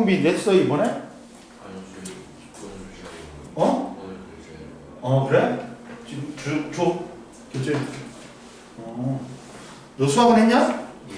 수업이 냈어 이번에? 아니요, 저희 오늘 시간이고요. 어? 오늘 교재. 그래? 지금 줘 교재. 너 수학은 했냐? 예.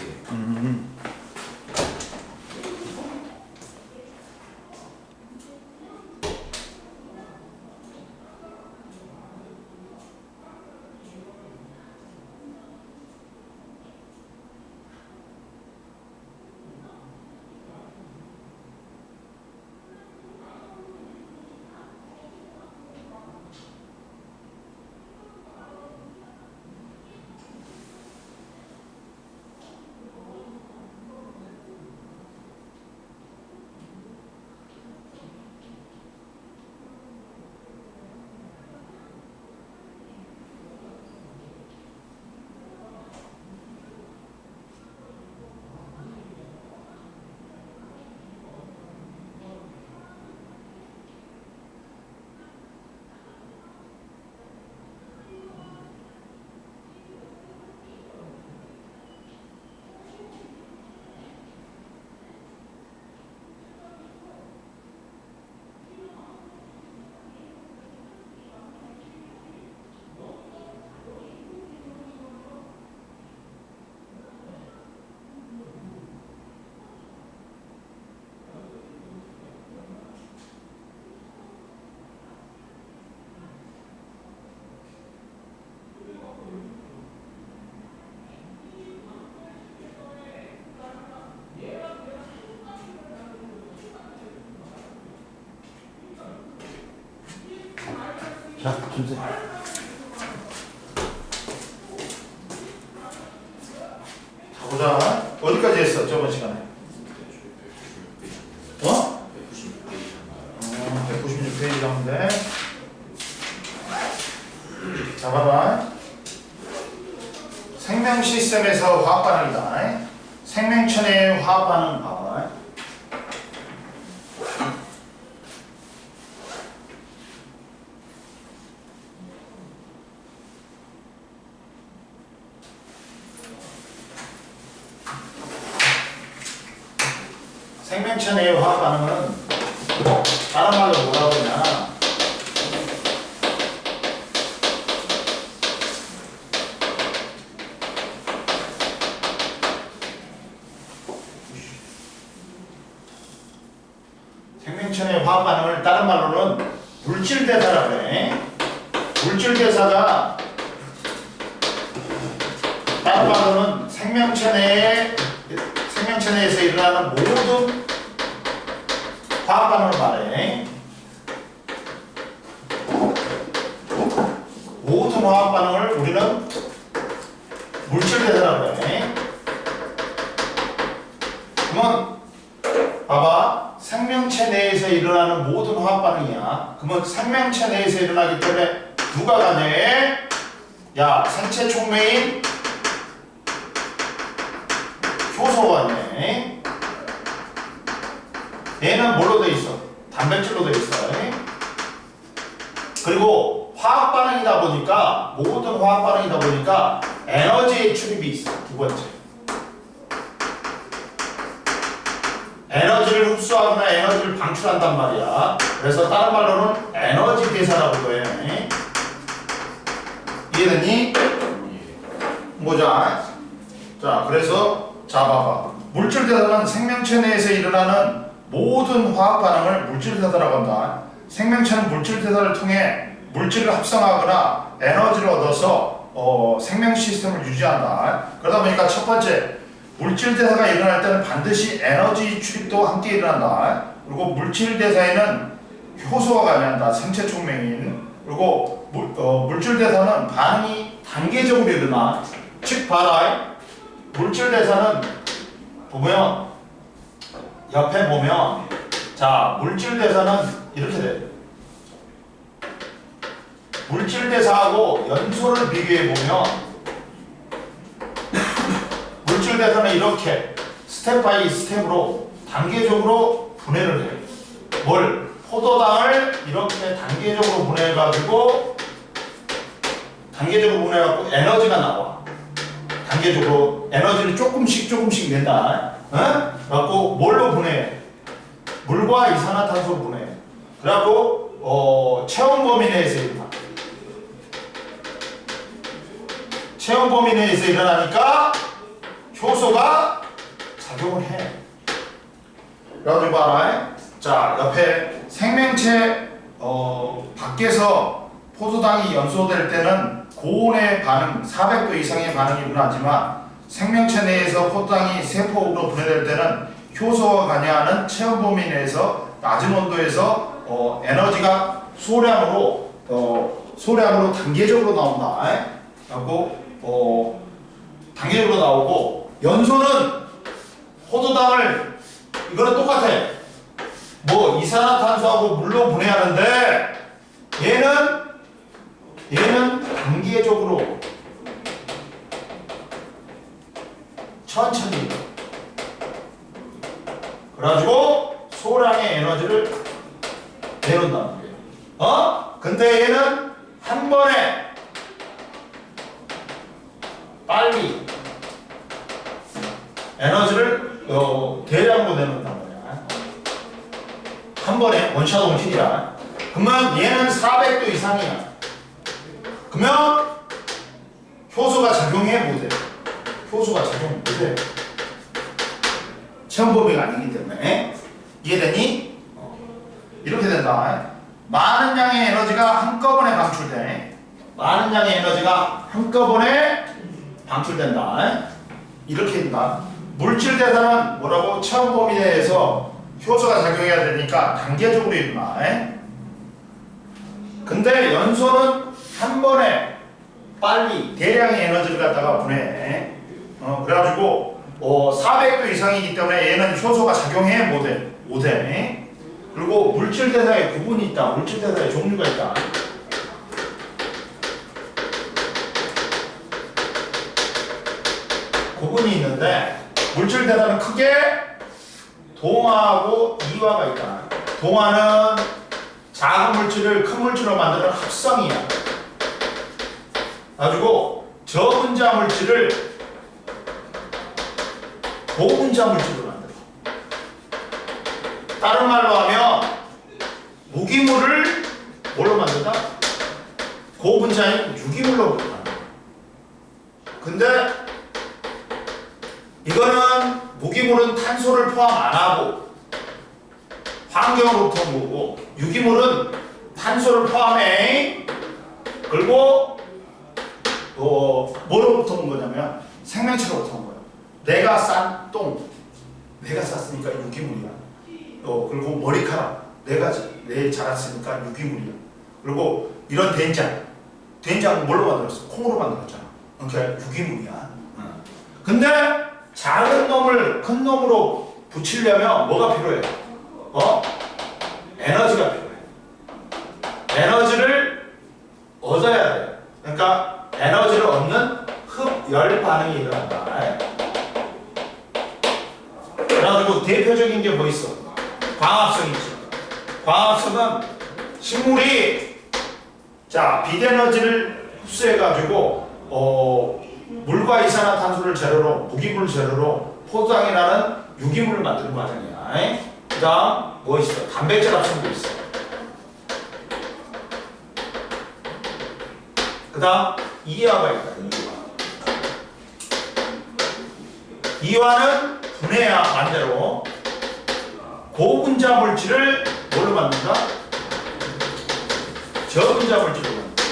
자, 준세. 보자. 어디까지 했어 저번 시간에? 어? 196페이지 가운데. 자, 봐봐. 생명 시스템에서 화학 반응이다. 생명체 내의 화학 반응 봐봐. 생명체 내의 화학 반응은 다른 말로 뭐라고 하냐? 생명체 내의 화학 반응을 다른 말로는 물질 대사라고 해. 물질 대사가 다른 말로는 생명체 내에서 일어나는 모든 화학 반응을 말해. 모든 화학 반응을 우리는 물질 대사라고 해. 그러면 봐봐. 생명체 내에서 일어나는 모든 화학 반응이야. 그러면 생명체 내에서 일어나기 때문에 누가 가네? 야, 생체 촉매인 효소가 있네. 얘는 뭘로 돼 있어? 단백질로 돼 있어. 그리고 화학 반응이다 보니까 모든 화학 반응이다 보니까 에너지의 출입이 있어. 두 번째. 에너지를 흡수하거나 에너지를 방출한단 말이야. 그래서 다른 말로는 에너지 대사라고 해. 이해됐니? 보자. 자, 그래서 자, 봐봐. 물질 대사는 생명체 내에서 일어나는 모든 화학 반응을 물질 대사라고 한다. 생명체는 물질 대사를 통해 물질을 합성하거나 에너지를 얻어서 생명 시스템을 유지한다. 그러다 보니까 첫 번째, 물질 대사가 일어날 때는 반드시 에너지 출입도 함께 일어난다. 그리고 물질 대사에는 효소가 관여한다. 생체 촉매인. 그리고 물질 대사는 반응이 단계적으로 일어나. 즉 봐라. 물질 대사는 보면 옆에 보면 자, 물질 대사는 이렇게 돼. 물질 대사하고 연소를 비교해 보면 물질 대사는 이렇게 스텝 바이 스텝으로 단계적으로 분해를 해. 뭘? 포도당을 이렇게 단계적으로 분해해가지고 에너지가 나와. 단계적으로 에너지를 조금씩 낸다. 어? 그래갖고 뭘로 분해해? 물과 이산화탄소 분해. 그래갖고 체온 범위 내에서 일어나. 체온 범위 내에서 일어나니까 효소가 작용을 해. 그래가지고 봐라. 자, 옆에 생명체 밖에서 포도당이 연소될 때는 고온의 반응, 400도 이상의 반응이 일어나지만 생명체 내에서 포도당이 세포로 분해될 때는 효소와 관여하는 체온 범위 내에서 낮은 온도에서 에너지가 소량으로 단계적으로 나온다. 하고 단계적으로 나오고 연소는 포도당을 이거는 똑같아. 뭐 이산화탄소하고 물로 분해하는데 얘는 단계적으로 천천히 그래가지고 소량의 에너지를 내놓는단 말이에요. 근데 얘는 한 번에 빨리 에너지를 대량으로 내놓는단 말이야. 한 번에 원샷 원킬이야. 그러면 얘는 400도 이상이야. 그러면 효소가 작용해 못해. 효소가 작용 못해. 체온 범위가 아니기 때문에. 이해되니? 이렇게 된다. 많은 양의 에너지가 한꺼번에 방출돼. 많은 양의 에너지가 한꺼번에 방출된다. 이렇게 된다. 물질 대사는 뭐라고? 체온 범위 내에서 효소가 작용해야 되니까 단계적으로 일어나. 근데 연소는 한 번에 빨리 대량의 에너지를 갖다가 분해. 그래가지고 400도 이상이기 때문에 얘는 효소가 작용해 못해. 그리고 물질 대사에 구분이 있다. 물질 대사에 종류가 있다. 구분이 있는데 물질 대사는 크게 동화하고 이화가 있다. 동화는 작은 물질을 큰 물질로 만드는 합성이야. 가지고 저분자 물질을 고분자 물질로 만들어. 다른 말로 하면 무기물을 뭘로 만든다? 고분자인 유기물로 만든다. 근데 이거는 무기물은 탄소를 포함 안 하고 환경으로부터 온 거고, 유기물은 탄소를 포함해. 그리고 뭐로부터 온 거냐면 생명체로부터 온 거야. 내가 싼 똥, 내가 쌌으니까 유기물이야. 그리고 머리카락, 내가 자랐으니까 유기물이야. 그리고 이런 된장 뭘로 만들었어? 콩으로 만들었잖아. 그러니까 유기물이야. 근데 작은 놈을 큰 놈으로 붙이려면 뭐가 필요해? 에너지가 필요해. 에너지를 얻어야 돼. 그러니까 에너지를 얻는 흡열 반응이 일어난다. 그래가지고 대표적인 게 뭐 있어? 광합성 있지. 광합성은 식물이 비대에너지를 흡수해가지고 물과 이산화탄소를 재료로, 무기물 재료로 포도당이라는 유기물을 만드는 과정이야. 그 다음 뭐 있어? 단백질 합성도 있어. 그 다음 이화가 있다. 이화는 분해야 반대로 고분자 물질을 뭘로 만든다? 저분자 물질로 만든다.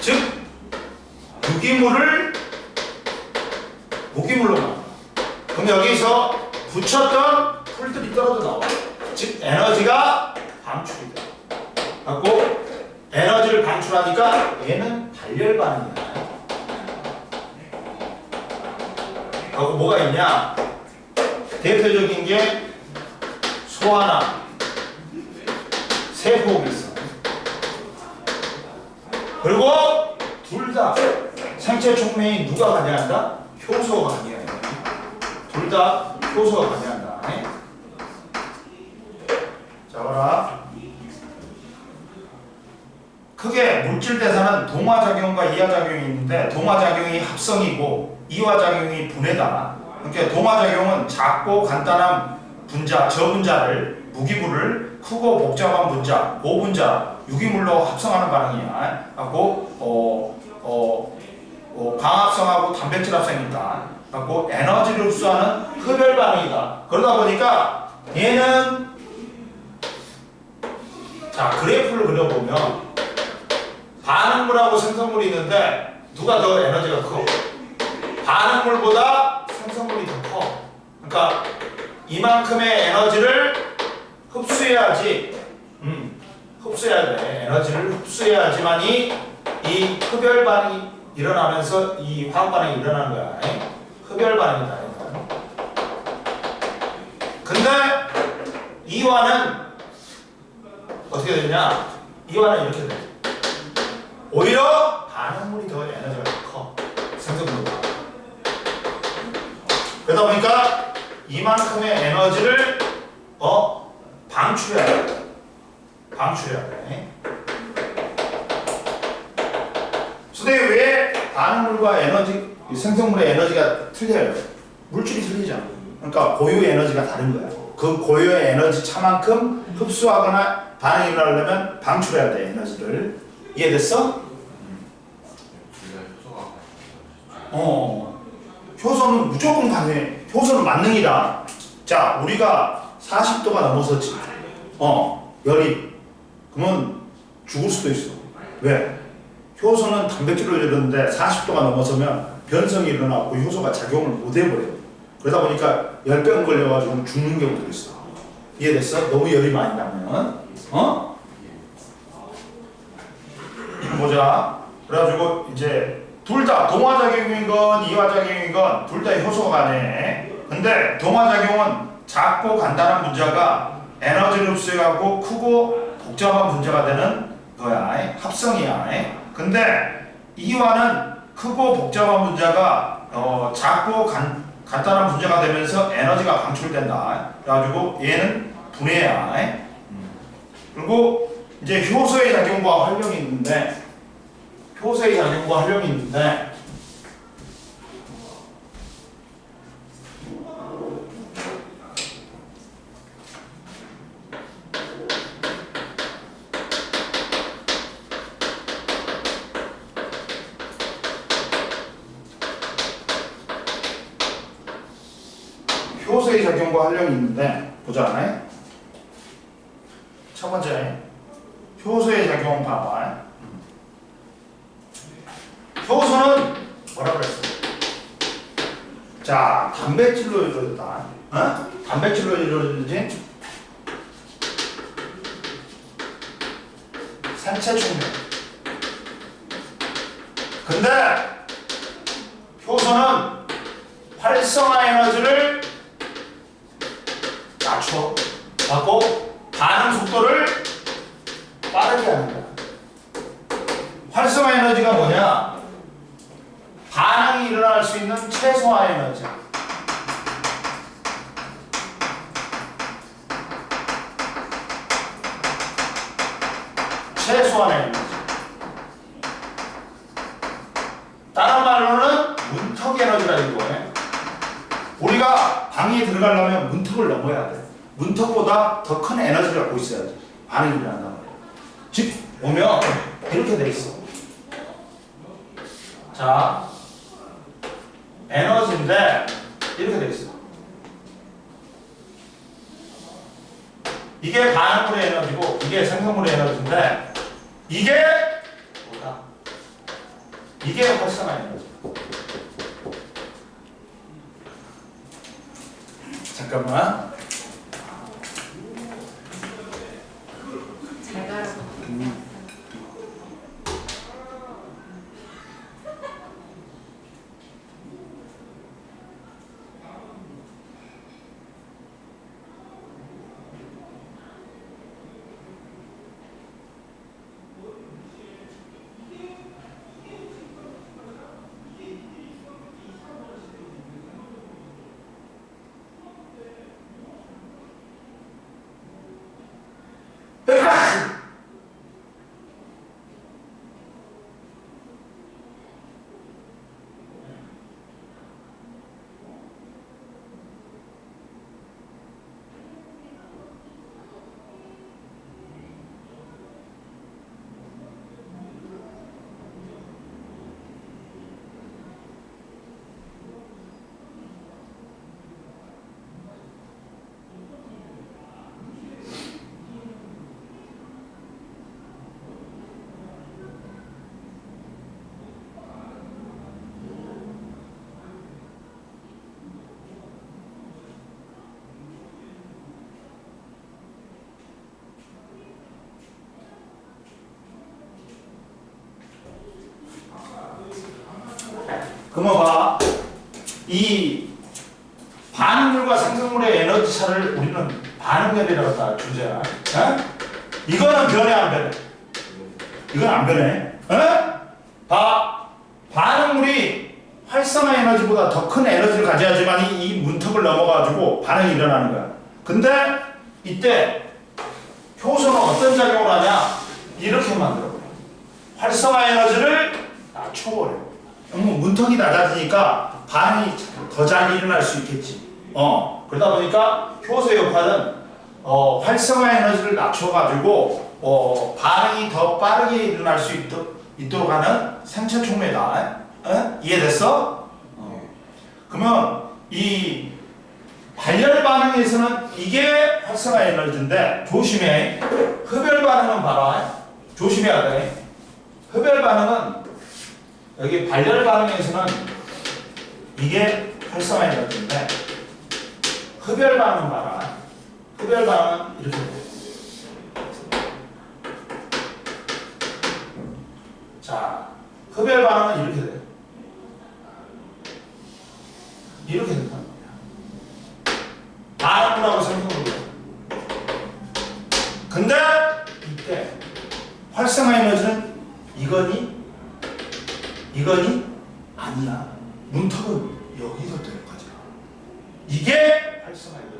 즉 유기물을 무기물로 만든다. 그럼 여기서 붙였던 풀들이 떨어져 나와. 즉 에너지가 방출이 돼. 갖고 에너지를 방출하니까 얘는 발열 반응이야. 하고 뭐가 있냐? 대표적인 게 소화나 세포가 있어. 그리고 둘 다 생체 촉매인 누가 관여한다? 효소가 관여해. 둘 다 효소가 관여한다. 자, 봐라. 크게 물질 대사는 동화작용과 이화작용이 있는데 동화작용이 합성이고 이화작용이 분해다. 그러니까 동화작용은 작고 간단한 분자, 저분자를 무기물을 크고 복잡한 분자, 고분자, 유기물로 합성하는 반응이야. 갖고 광합성하고 단백질 합성이니까 갖고 에너지를 흡수하는 흡열 반응이다. 그러다 보니까 얘는 자 그래프를 그려보면 반응물하고 생성물이 있는데 누가 더 에너지가 커? 반응물보다 생성물이 더 커. 그러니까 이만큼의 에너지를 흡수해야지. 흡수해야 돼. 에너지를 흡수해야지만이 이 흡열 반응이 일어나면서 이 화학 반응이 일어나는 거야. 흡열 반응이다. 근데 이화는 어떻게 되냐? 이화는 이렇게 돼. 오히려 반응물이 더 에너지가 커. 생성물보다. 그러다 보니까 이만큼의 에너지를 방출해야 돼. 방출해야 돼. 선생님 왜 반응물과 에너지, 생성물의 에너지가 틀려요? 물질이 틀리잖아. 그러니까 고유의 에너지가 다른 거야. 그 고유의 에너지 차만큼 흡수하거나 반응이 일어나려면 방출해야 돼, 에너지를. 이해됐어? 효소는 무조건 가능해. 효소는 만능이다. 자, 우리가 40도가 넘어섰지. 열이. 그러면 죽을 수도 있어. 왜? 효소는 단백질로 이루는데 40도가 넘어서면 변성이 일어나고 효소가 작용을 못 해버려. 그러다 보니까 열병 걸려가지고 죽는 경우도 있어. 이해됐어? 너무 열이 많이 나면. 보자. 그래가지고 이제 둘 다 동화작용이건 이화작용이건 둘 다 효소가 가네. 근데 동화작용은 작고 간단한 분자가 에너지를 흡수해갖고 크고 복잡한 분자가 되는 거야. 합성이야. 근데 이화는 크고 복잡한 분자가 작고 간단한 분자가 되면서 에너지가 방출된다. 그래가지고 얘는 분해야. 그리고 이제 효소의 작용과 활용이 있는데 효소의 작용과 활용이 있는데 효소의 작용과 활용이 있는데 보자. 첫 번째 효소의 작용 봐봐. 효소는 뭐라 그랬어? 자, 단백질로 이루어졌다. 단백질로 이루어진 생체 충격. 근데 효소는 활성화 에너지를 낮춰 갖고 반응 속도를 빠르게 하는 거야. 활성화 에너지가 뭐냐? 반응이 일어날 수 있는 최소화 에너지. 최소한 에너지. 다른 말로는 문턱 에너지라는 거예요. 우리가 방에 들어가려면 문턱을 넘어야 돼. 문턱보다 더 큰 에너지를 갖고 있어야지. 반응이 일어난단 말이야. 즉, 보면 이렇게 돼 있어. 자, 에너지인데 이렇게 돼 있어. 이게 반응물의 에너지고 이게 생성물의 에너지인데 이게 뭐다? 이게 활성화 에너지. 잠깐만. 잘 가라. 그러면 봐. 이 반응물과 생성물의 에너지 차를 우리는 반응열이라고 했다. 주제야. 어? 이거는 변해 안 변해? 이건 안 변해. 어? 봐. 반응물이 활성화 에너지보다 더 큰 에너지를 가져야지만 이 문턱을 넘어가지고 반응이 일어나는 거야. 근데 이때 효소는 어떤 작용을 하냐? 이렇게 만들어버려. 활성화 에너지를 낮춰버려. 그러면 문턱이 낮아지니까 반응이 더 잘 일어날 수 있겠지. 그러다 보니까 효소의 역할은 활성화 에너지를 낮춰가지고 반응이 더 빠르게 일어날 수 있도록 하는 생체 촉매다. 이해됐어? 그러면 이 발열 반응에서는 이게 활성화 에너지인데 조심해. 흡열 반응은 봐라. 조심해야 돼. 흡열 반응은 여기 발열 반응에서는 이게 활성화 에너지인데 흡열 반응은 봐라. 흡열 반응은 이렇게 돼. 자, 흡열 반응은 이렇게 돼. 이렇게 된단 말이야. 반응물하고 생성물이야. 근데 이때 활성화 에너지는 이거니 아니야. 문턱은 여기서 되는 거지. 이게 활성화 에너지.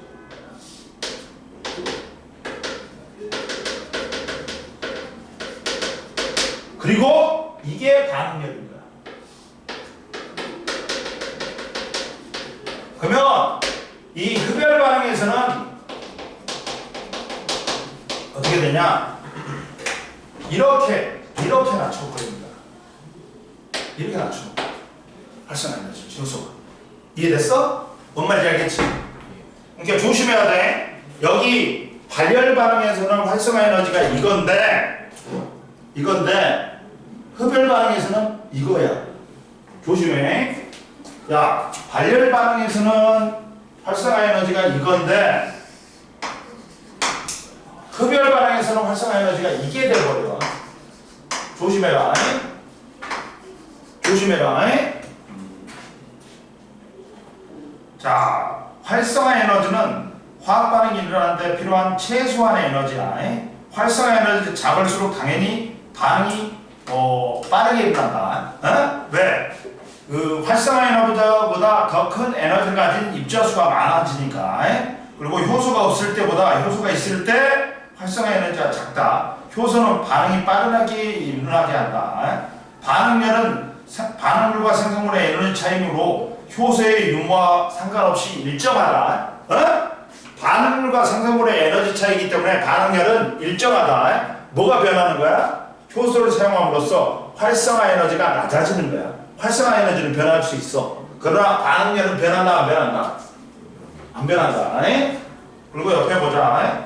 그리고 이게 반응열입니다. 그러면 이 흡열 반응에서는 어떻게 되냐? 이렇게 낮춰버립니다. 이렇게 낮춰. 활성화 에너지 효소가. 이해됐어? 뭔 말인지 알겠지? 그러니까 조심해야 돼. 여기 발열 반응에서는 활성화 에너지가 이건데 흡열 반응에서는 이거야. 조심해. 야, 발열 반응에서는 활성화 에너지가 이건데 흡열 반응에서는 활성화 에너지가 이게 돼버려. 조심해라. 자, 활성화 에너지는 화학 반응이 일어나는데 필요한 최소한의 에너지야. 활성화 에너지 작을수록 당연히 반응이 빠르게 일어난다. 왜? 그 활성화 에너지보다 더 큰 에너지를 가진 입자수가 많아지니까. 그리고 효소가 없을 때보다 효소가 있을 때 활성화 에너지가 작다. 효소는 반응이 빠르게 일어나게 한다. 반응열은 반응물과 생성물의 에너지 차이므로 효소의 유무와 상관없이 일정하다. 반응물과 생성물의 에너지 차이이기 때문에 반응열은 일정하다. 뭐가 변하는 거야? 효소를 사용함으로써 활성화 에너지가 낮아지는 거야. 활성화 에너지는 변할 수 있어. 그러나 반응열은 변한다, 안 변한다? 안 변한다. 그리고 옆에 보자.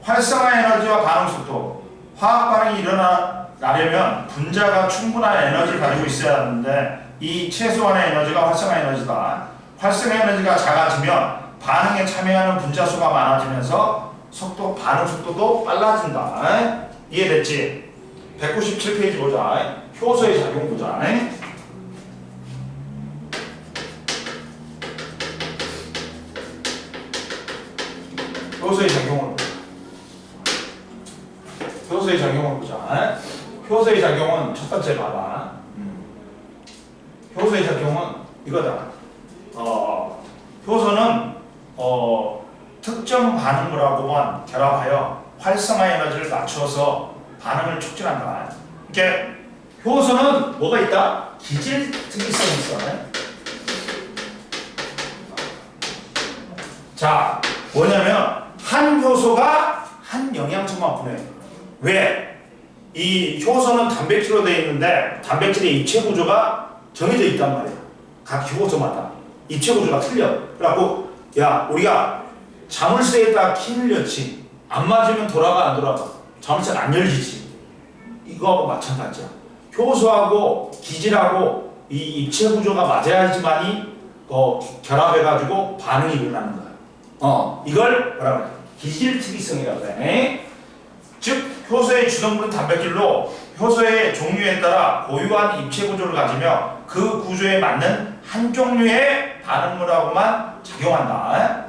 활성화 에너지와 반응 속도. 화학 반응이 일어나려면 분자가 충분한 에너지를 가지고 있어야 하는데 이 최소한의 에너지가 활성화 에너지다. 활성화 에너지가 작아지면 반응에 참여하는 분자 수가 많아지면서 반응 속도도 빨라진다. 이해됐지? 197페이지 보자. 효소의 작용 보자. 효소의 작용을 보자. 효소의 작용은 첫 번째 봐봐. 효소의 작용은 이거다. 효소는 특정 반응물하고만 결합하여 활성화 에너지를 낮춰서 반응을 촉진한다. 이렇게 효소는 뭐가 있다? 기질 특이성이 있어. 자, 뭐냐면 한 효소가 한 영양소만 보내. 왜? 이 효소는 단백질로 되어 있는데 단백질의 입체 구조가 정해져 있단 말이야. 각 효소마다 입체 구조가 틀려. 그래갖고 야, 우리가 자물쇠에다 키를 넣지. 안 맞으면 돌아가 안 돌아가? 자물쇠는 안 열리지. 이거하고 마찬가지야. 효소하고 기질하고 이 입체 구조가 맞아야지만이 결합해가지고 반응이 일어나는 거야. 이걸 뭐라고 해? 기질 특이성이라고 해. 즉 효소의 주성분은 단백질로 효소의 종류에 따라 고유한 입체 구조를 가지며 그 구조에 맞는 한 종류의 반응물하고만 작용한다.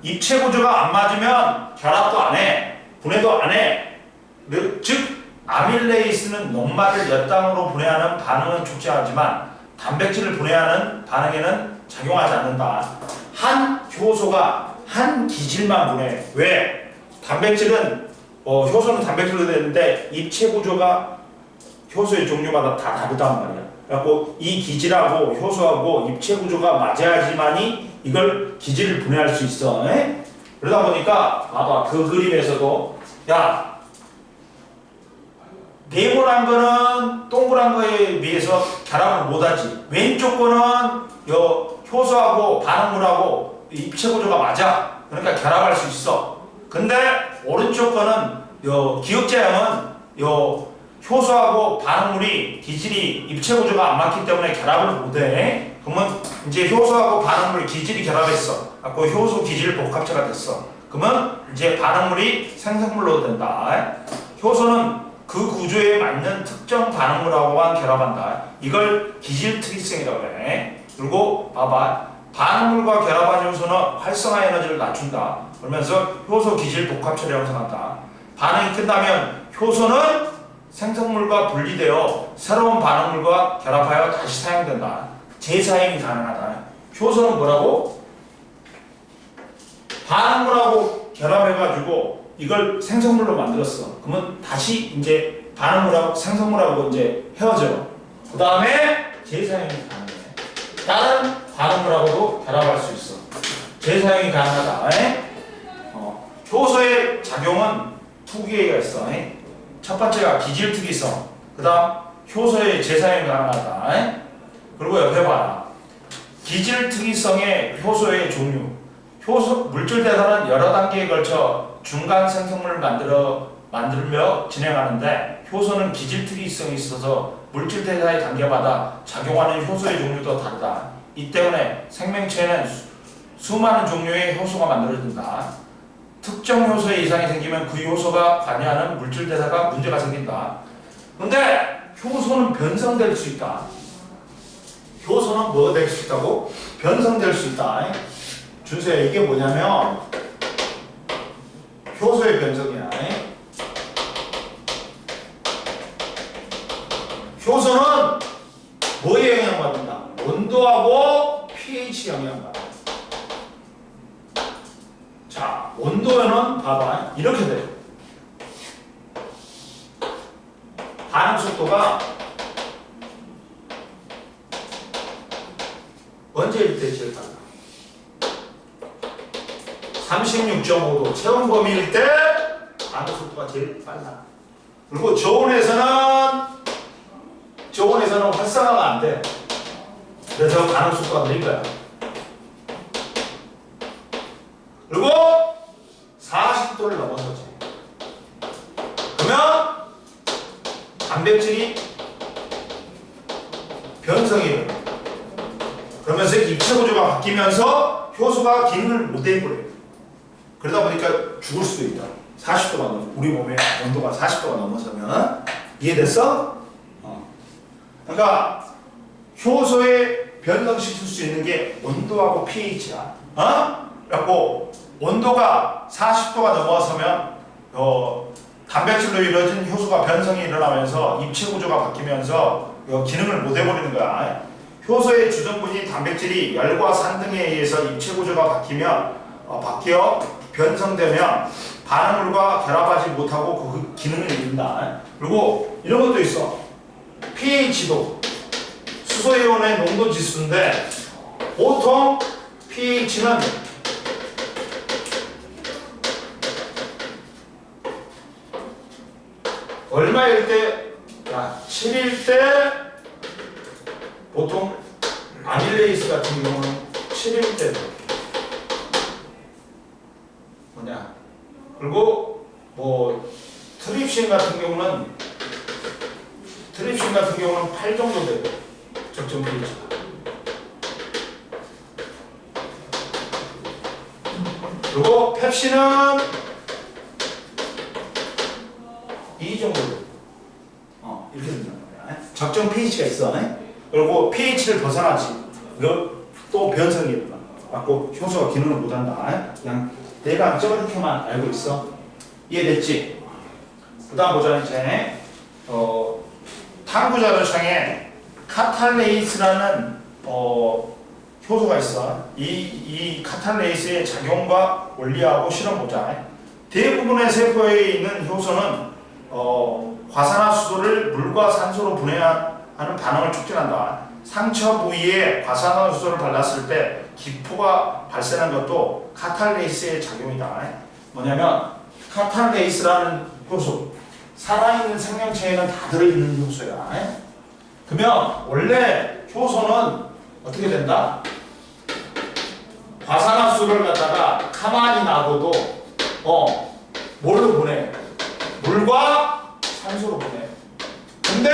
입체 구조가 안 맞으면 결합도 안 해, 분해도 안 해. 즉 아밀레이스는 녹말을 몇 당으로 분해하는 반응은 촉진하지만 단백질을 분해하는 반응에는 작용하지 않는다. 한 효소가 한 기질만 분해. 왜? 단백질은 효소는 단백질로 되는데 입체 구조가 효소의 종류마다 다 다르단 말이야. 그래갖고 이 기질하고 효소하고 입체 구조가 맞아야지만이 이걸 기질을 분해할 수 있어. 그러다 보니까 봐봐, 그 그림에서도 야, 네모난 거는 동그란 거에 비해서 결합을 못하지. 왼쪽 거는 효소하고 반응물하고 입체 구조가 맞아. 그러니까 결합할 수 있어. 근데 오른쪽 거는 기역자형은 효소하고 반응물이 기질이 입체 구조가 안 맞기 때문에 결합을 못해. 그러면 이제 효소하고 반응물 기질이 결합했어. 그 효소 기질 복합체가 됐어. 그러면 이제 반응물이 생성물로 된다. 효소는 그 구조에 맞는 특정 반응물하고만 결합한다. 이걸 기질 특이성이라고 해. 그리고 봐봐, 반응물과 결합한 효소는 활성화 에너지를 낮춘다. 그러면서 효소 기질 복합체를 형성한다. 반응이 끝나면 효소는 생성물과 분리되어 새로운 반응물과 결합하여 다시 사용된다. 재사용이 가능하다. 효소는 뭐라고? 반응물하고 결합해가지고 이걸 생성물로 만들었어. 그러면 다시 이제 반응물하고 생성물하고 이제 헤어져. 그 다음에 재사용이 가능해. 다른 반응물하고도 결합할 수 있어. 재사용이 가능하다. 효소의 작용은 두 개가 있어. 첫 번째가 기질 특이성. 그 다음 효소의 재사용이 가능하다. 그리고 옆에 봐라. 기질 특이성의 효소의 종류. 효소 물질 대사는 여러 단계에 걸쳐 중간 생성물을 만들며 진행하는데 효소는 기질 특이성이 있어서 물질 대사의 단계마다 작용하는 효소의 종류도 다르다. 이 때문에 생명체에는 수많은 종류의 효소가 만들어진다. 특정 효소에 이상이 생기면 그 효소가 관여하는 물질 대사가 문제가 생긴다. 근데 효소는 변성될 수 있다. 효소는 뭐가 될 수 있다고? 변성될 수 있다. 준수야, 이게 뭐냐면 효소의 변성이야. 효소는 뭐에 영향받는다? 온도하고 pH 영향받는다. 자, 온도에는 봐봐, 이렇게 돼. 반응 속도가 언제일 때 제일 빨라? 36.5도 체온 범위일 때 반응 속도가 제일 빨라. 그리고 저온에서는 활성화가 안 돼. 그래서 반응 속도가 느린 거야. 그리고 40도를 넘어서지. 그러면 단백질이 변성이 일어나. 그러면서 입체 구조가 바뀌면서 효소가 기능을 못 해버려. 그러다 보니까 죽을 수도 있다. 40도가 넘어. 우리 몸의 온도가 40도가 넘어서면. 이해됐어? 그러니까 효소에 변성시킬 수 있는 게 온도하고 pH야. 그래갖고 온도가 40도가 넘어서면 단백질로 이루어진 효소가 변성이 일어나면서 입체 구조가 바뀌면서 기능을 못 해버리는 거야. 효소의 주성분인 단백질이 열과 산 등에 의해서 입체 구조가 바뀌어 변성되면 반응물과 결합하지 못하고 그 기능을 잃는다. 그리고 이런 것도 있어. pH도 수소이온의 농도 지수인데 보통 pH는 얼마일 때? 7일 때 보통 아밀레이스 같은 경우는 7일 때 뭐냐? 그리고 트립신 같은 경우는 8 정도 되고 적정 pH가. 그리고 펩신은 2 정도 되고. 이렇게 된단 말이야. 적정 pH가 있어. 그리고 pH를 벗어나지. 또 변성이 일어나. 갖고 효소가 기능을 못한다. 그냥 내가 저렇게만 알고 있어. 이해됐지? 그 다음 보자. 이제 탐구자료창에 카탈레이스라는 효소가 있어. 이 카탈레이스의 작용과 원리하고 실험 보자. 대부분의 세포에 있는 효소는 과산화수소를 물과 산소로 분해하는 반응을 촉진한다. 상처 부위에 과산화수소를 발랐을 때 기포가 발생한 것도 카탈레이스의 작용이다. 뭐냐면 카탈레이스라는 효소, 살아있는 생명체에는 다 들어있는 효소야. 그러면 원래 효소는 어떻게 된다? 과산화수소를 갖다가 가만히 놔둬도 뭘로 보내? 물과 산소로 보내. 근데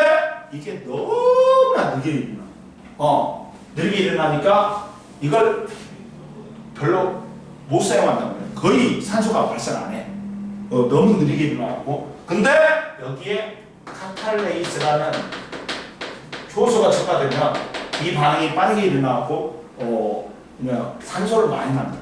이게 너무나 느리게 일어나. 느리게 일어나니까 이걸 별로 못 사용한다고 그래. 거의 산소가 발생 안 해. 너무 느리게 일어나고. 근데 여기에 카탈레이스라는 효소가 첨가되면 이 반응이 빠르게 일어나고 산소를 많이 만든다.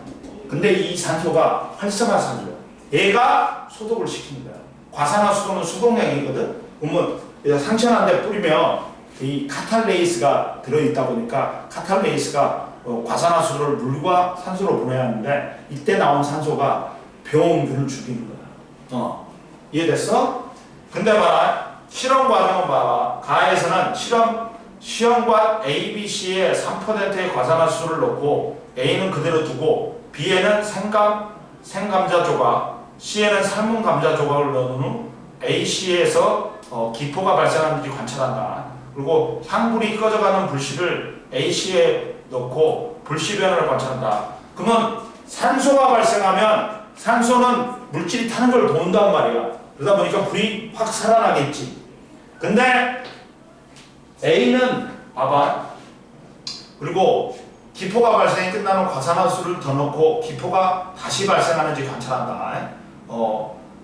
근데 이 산소가 활성화 산소야. 얘가 소독을 시키는 거야. 과산화수소는 소독약이거든. 그러면 상처난 데 뿌리면 이 카탈레이스가 들어있다 보니까 카탈레이스가 과산화수소를 물과 산소로 보내야 하는데 이때 나온 산소가 병균을 죽이는 거야. 이해됐어? 근데 봐라. 실험 과정은 봐봐. 가에서는 시험관 A, B, C에 3%의 과산화수소를 넣고 A는 그대로 두고 B에는 생감자 조각, C에는 삶은 감자 조각을 넣은 후 A, C에서 기포가 발생하는지 관찰한다. 그리고 향불이 꺼져가는 불씨를 A, C에 넣고 불씨 변화를 관찰한다. 그러면 산소가 발생하면 산소는 물질이 타는 걸 도운단 말이야. 그러다 보니까 불이 확 살아나겠지. 근데 A는 봐봐. 그리고 기포가 발생이 끝나면 과산화수소를 더 넣고 기포가 다시 발생하는지 관찰한다.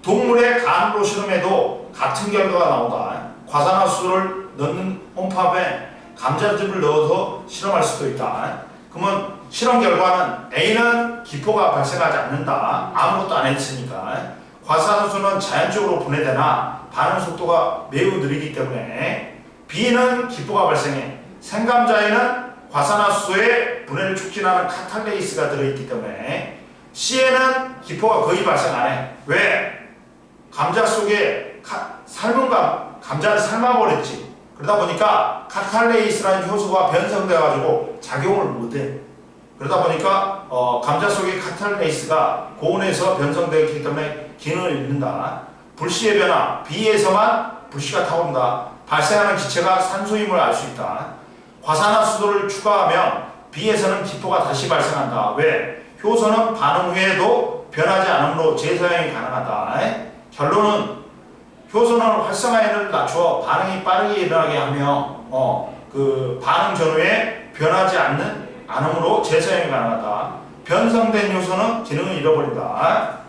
동물의 간으로 실험해도 같은 결과가 나온다. 과산화수소를 넣는 홈팝에 감자즙을 넣어서 실험할 수도 있다. 그러면 실험 결과는 A는 기포가 발생하지 않는다. 아무것도 안 했으니까. 과산화수소는 자연적으로 분해되나 반응 속도가 매우 느리기 때문에 B는 기포가 발생해. 생감자에는 과산화수소의 분해를 촉진하는 카탈레이스가 들어있기 때문에 C에는 기포가 거의 발생 안 해. 왜? 감자 속에 삶은 감자를 삶아버렸지. 그러다 보니까 카탈레이스라는 효소가 변성돼가지고 작용을 못해. 그러다 보니까 감자 속의 카탈레이스가 고온에서 변성되기 때문에 기능을 잃는다. 불씨의 변화, B에서만 불씨가 타온다. 발생하는 기체가 산소임을 알 수 있다. 과산화수소를 추가하면 B에서는 기포가 다시 발생한다. 왜? 효소는 반응 후에도 변하지 않으므로 재사용이 가능하다. 결론은 효소는 활성화율을 낮춰 반응이 빠르게 일어나게 하며 그 반응 전후에 변하지 않으므로 재사용이 가능하다. 변성된 효소는 기능을 잃어버린다.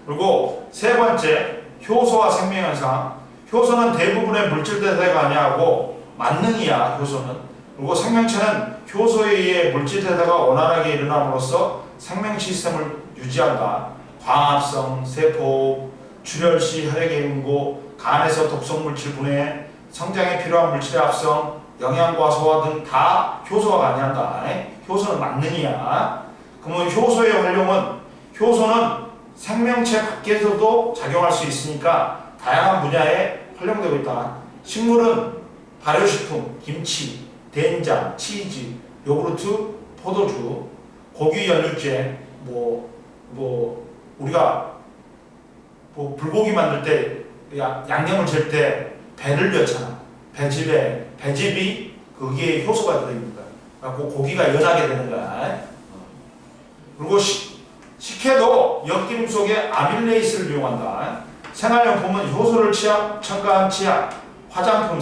그리고 세 번째, 효소와 생명현상. 효소는 대부분의 물질 대사가 아니하고 만능이야. 효소는. 그리고 생명체는 효소에 의해 물질 대사가 원활하게 일어남으로써 생명 시스템을 유지한다. 광합성, 세포, 출혈 시 혈액의 응고, 간에서 독성 물질 분해, 성장에 필요한 물질의 합성, 영양과 소화 등 다 효소가 관여한다. 효소는 만능이야. 그러면 효소의 활용은, 효소는 생명체 밖에서도 작용할 수 있으니까 다양한 분야에 활용되고 있다. 식물은 발효식품, 김치, 된장, 치즈, 요구르트, 포도주, 고기 연육제, 우리가 불고기 만들 때 양념을 잴 때 배를 넣잖아. 배즙이 거기에 효소가 들어있는 거야. 그래서 고기가 연하게 되는 거야. 그리고 식혜도 엿기름 속에 아밀레이스를 이용한다. 생활용품은 효소를 첨가한 치약, 화장품,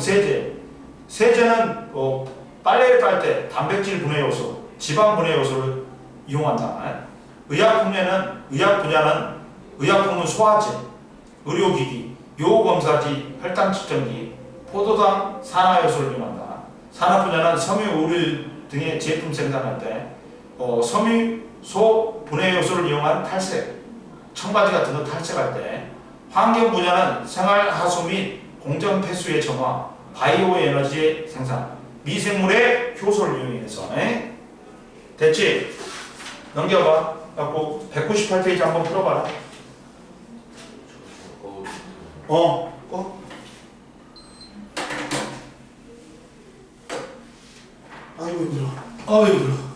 세제는 빨래를 빨 때 단백질 분해 요소, 지방 분해 요소를 이용한다. 의약 분야는 의약품은 소화제, 의료기기, 요검사지, 혈당 측정기, 포도당 산화 요소를 이용한다. 산업 분야는 섬유, 우유 등의 제품 생산할 때 섬유소 분해 요소를 이용한 탈색, 청바지 같은 거 탈색할 때, 환경 분야는 생활 하수 및 공정 폐수의 정화, 바이오 에너지의 생산, 미생물의 효소를 이용해서. 됐지? 넘겨봐. 갖고 198페이지 한번 풀어봐라. 아이고 힘들어. 아이고 힘들어.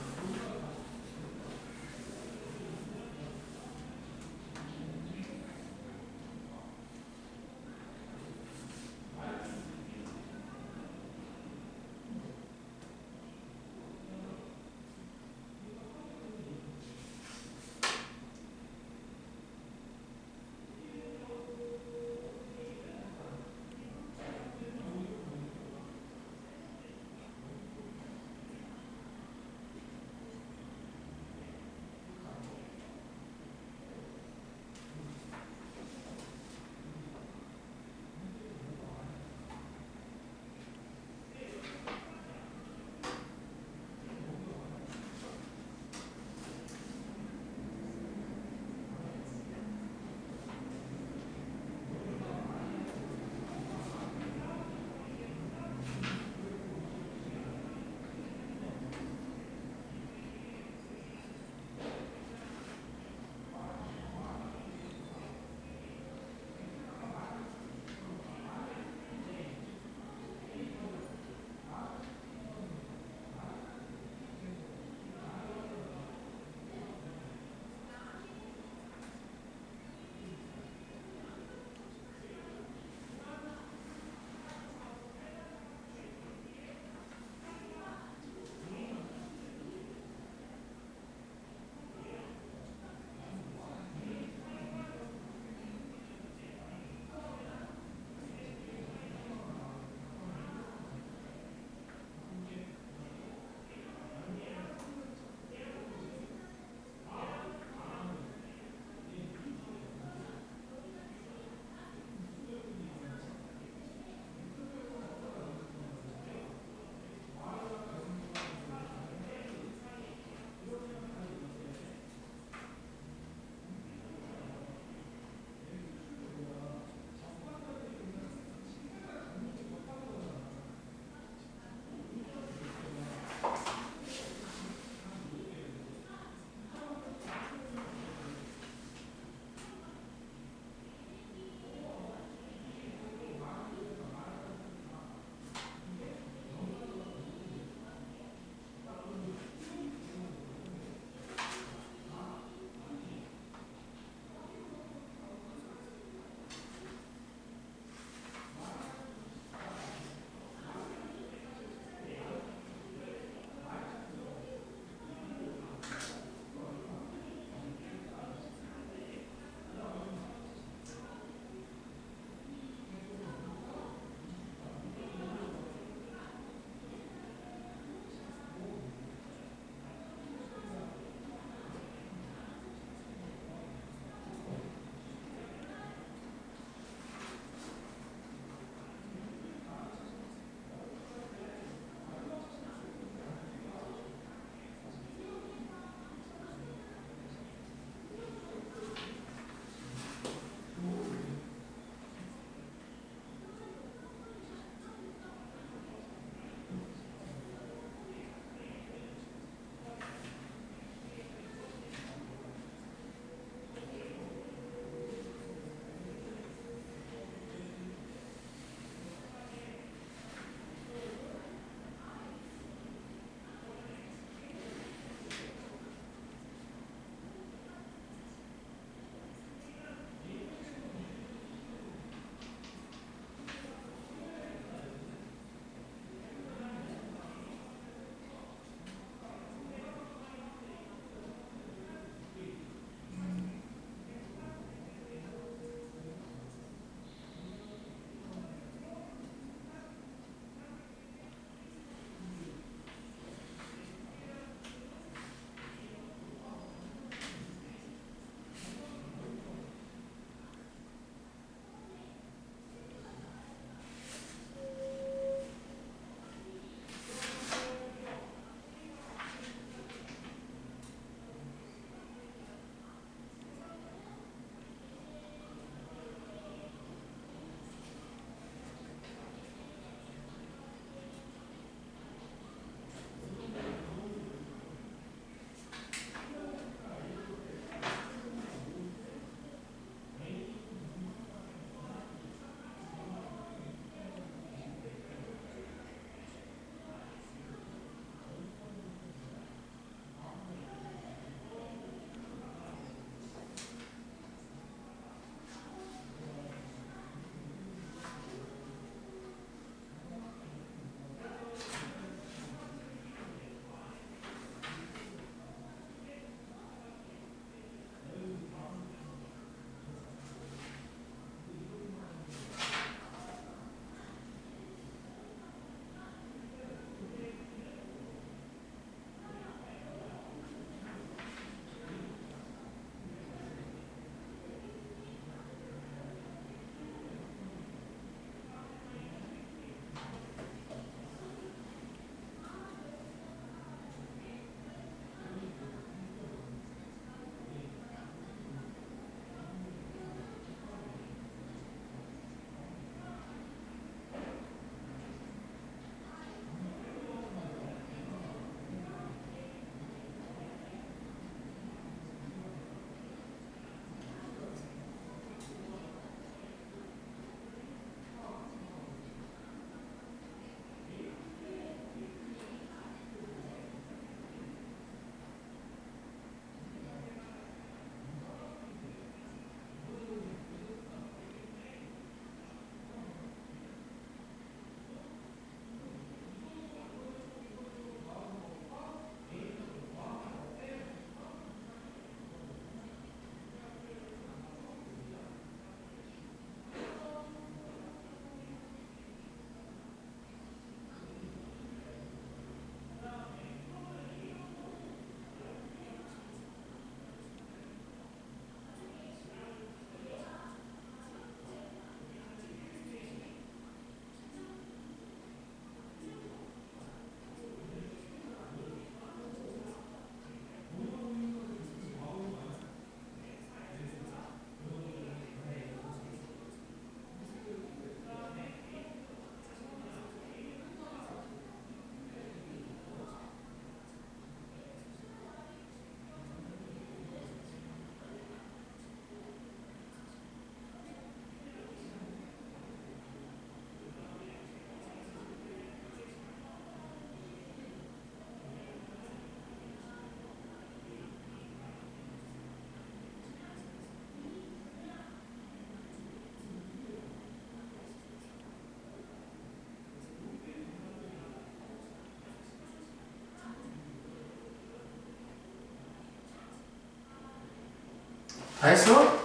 다 했어?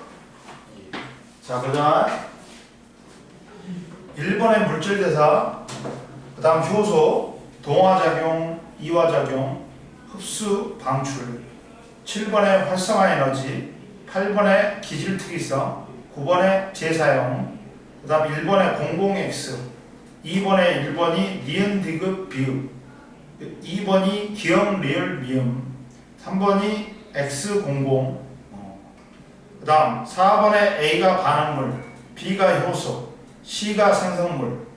자, 그 다음 1번의 물질대사, 그 다음 효소, 동화작용, 이화작용, 흡수, 방출, 7번의 활성화에너지, 8번의 기질특이성, 9번의 재사용, 그 다음 1번의 공공X, 2번의 1번이 니은, 디귿, 비읍, 2번이 기역, 리을, 미음, 3번이 X00, 그 다음 4번에 A가 반응물, B가 효소, C가 생성물,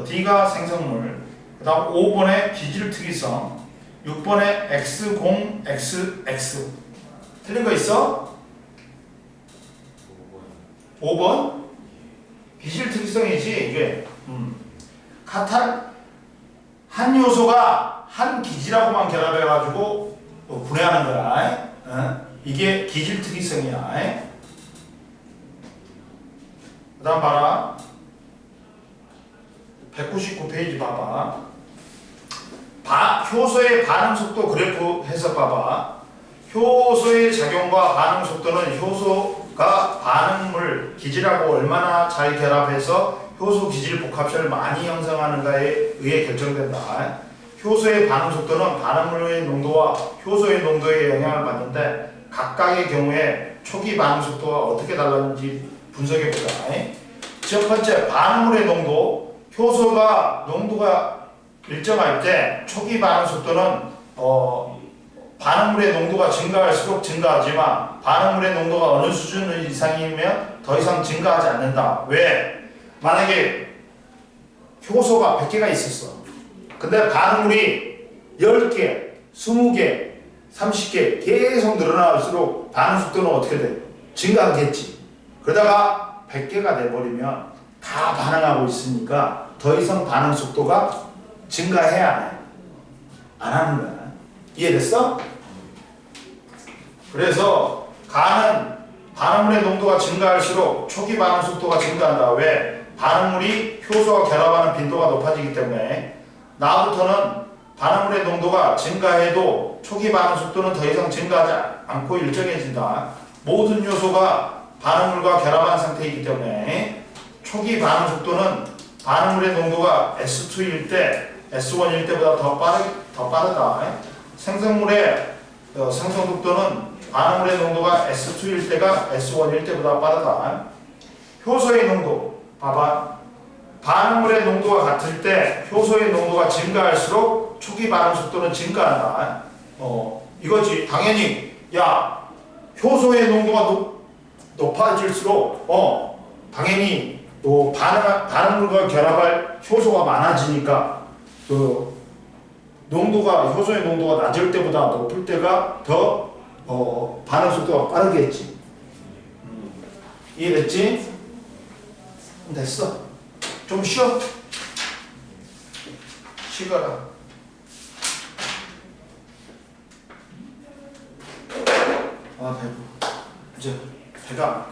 D가 생성물, 그 다음 5번에 기질특이성, 6번에 X0XX. 틀린 거 있어? 5번? 기질특이성이지 이게. 카탈 한 요소가 한 기지라고만 결합해가지고 분해하는 거야. 이게 기질특이성이야. 그 다음 봐라. 199페이지 봐봐. 효소의 반응 속도 그래프 해서 봐봐. 효소의 작용과 반응 속도는 효소가 반응물 기질하고 얼마나 잘 결합해서 효소 기질 복합체를 많이 형성하는가에 의해 결정된다. 효소의 반응 속도는 반응물의 농도와 효소의 농도에 영향을 받는데 각각의 경우에 초기 반응 속도가 어떻게 달랐는지 분석해 보자. 첫 번째, 반응물의 농도. 효소가 농도가 일정할 때 초기 반응 속도는 반응물의 농도가 증가할수록 증가하지만 반응물의 농도가 어느 수준 이상이면 더 이상 증가하지 않는다. 왜? 만약에 효소가 100개가 있었어. 근데 반응물이 10개, 20개, 30개 계속 늘어날수록 반응 속도는 어떻게 돼? 증가하겠지. 그러다가 100개가 돼버리면 다 반응하고 있으니까 더 이상 반응 속도가 증가해야 안 해? 안 하는 거야. 이해됐어? 그래서 간은 반응물의 농도가 증가할수록 초기 반응 속도가 증가한다. 왜? 반응물이 효소와 결합하는 빈도가 높아지기 때문에. 나부터는 반응물의 농도가 증가해도 초기 반응 속도는 더 이상 증가하지 않고 일정해진다. 모든 요소가 반응물과 결합한 상태이기 때문에 초기 반응 속도는 반응물의 농도가 S2일 때, S1일 때보다 더 빠르다. 생성물의 생성 속도는 반응물의 농도가 S2일 때가 S1일 때보다 빠르다. 효소의 농도, 봐봐. 반응물의 농도가 같을 때 효소의 농도가 증가할수록 초기 반응 속도는 증가한다. 이거지. 당연히 야, 효소의 농도가 높아질수록 당연히 또 반응물과 결합할 효소가 많아지니까 그 효소의 농도가 낮을 때보다 높을 때가 더 반응 속도가 빠르겠지. 이해됐지? 됐어. 좀 쉬어. 쉬거라. 아, 배고. 이제 배가.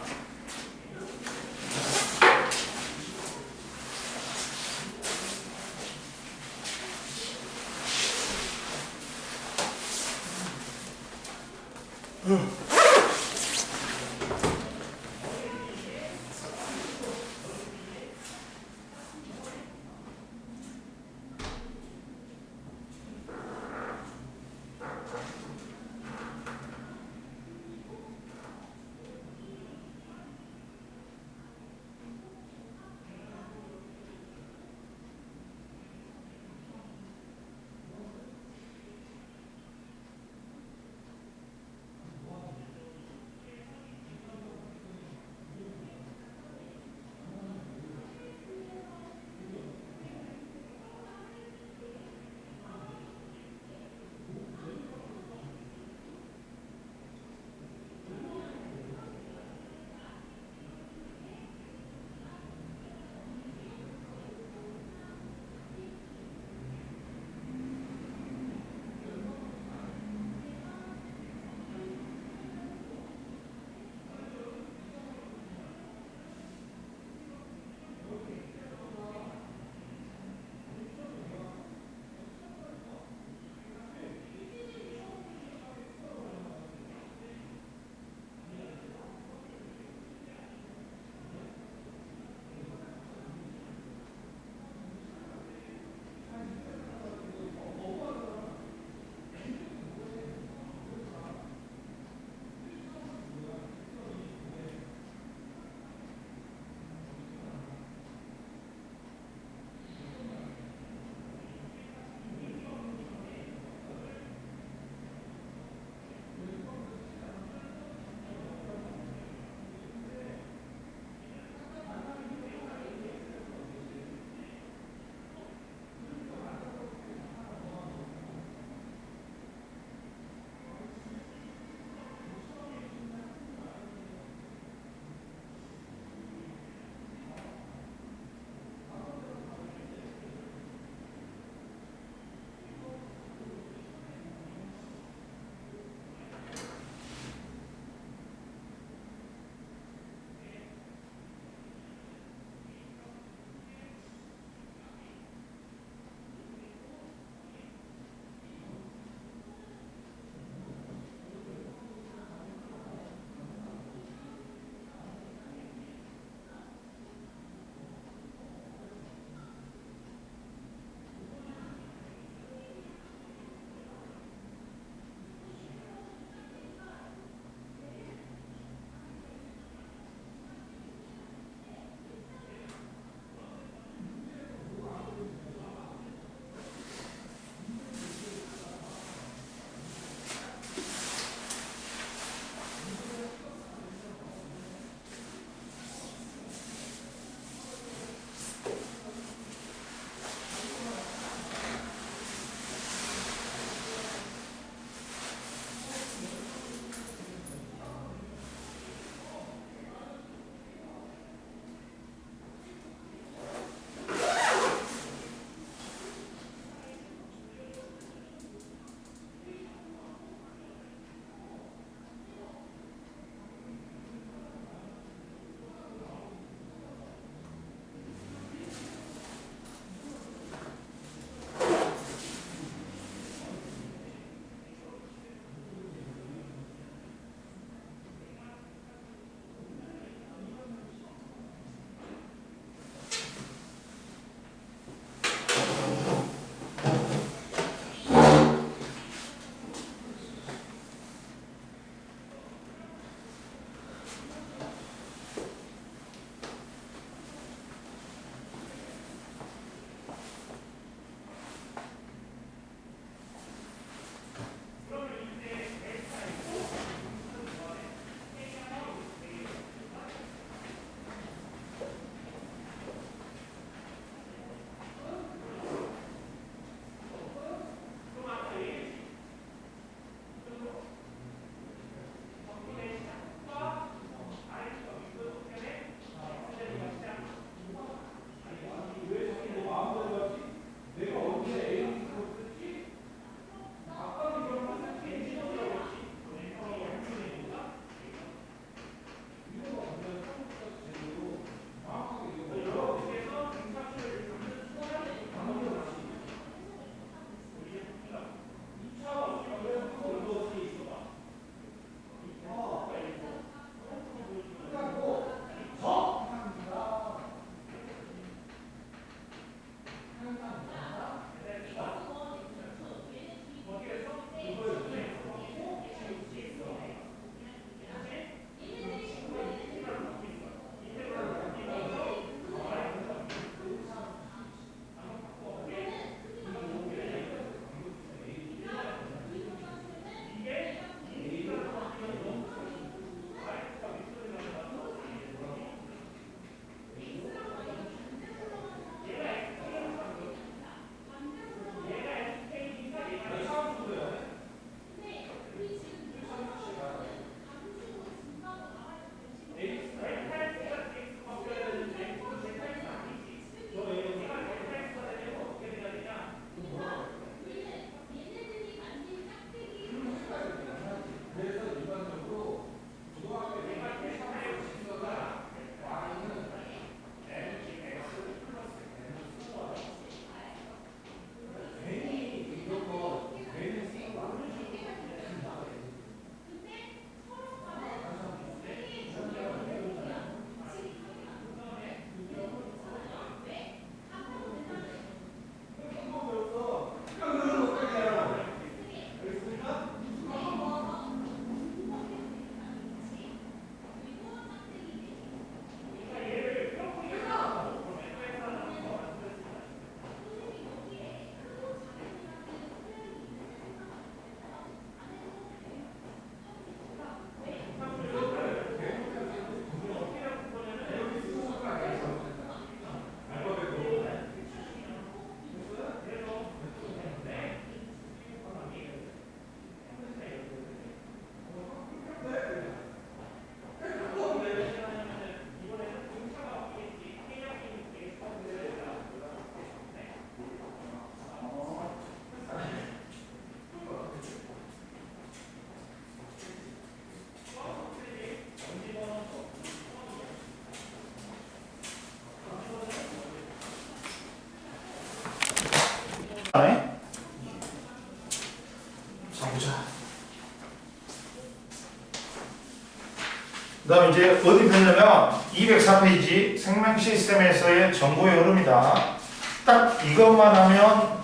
다음 이제 어디 펴냐면 204페이지 생명 시스템에서의 정보의 흐름이다. 딱 이것만 하면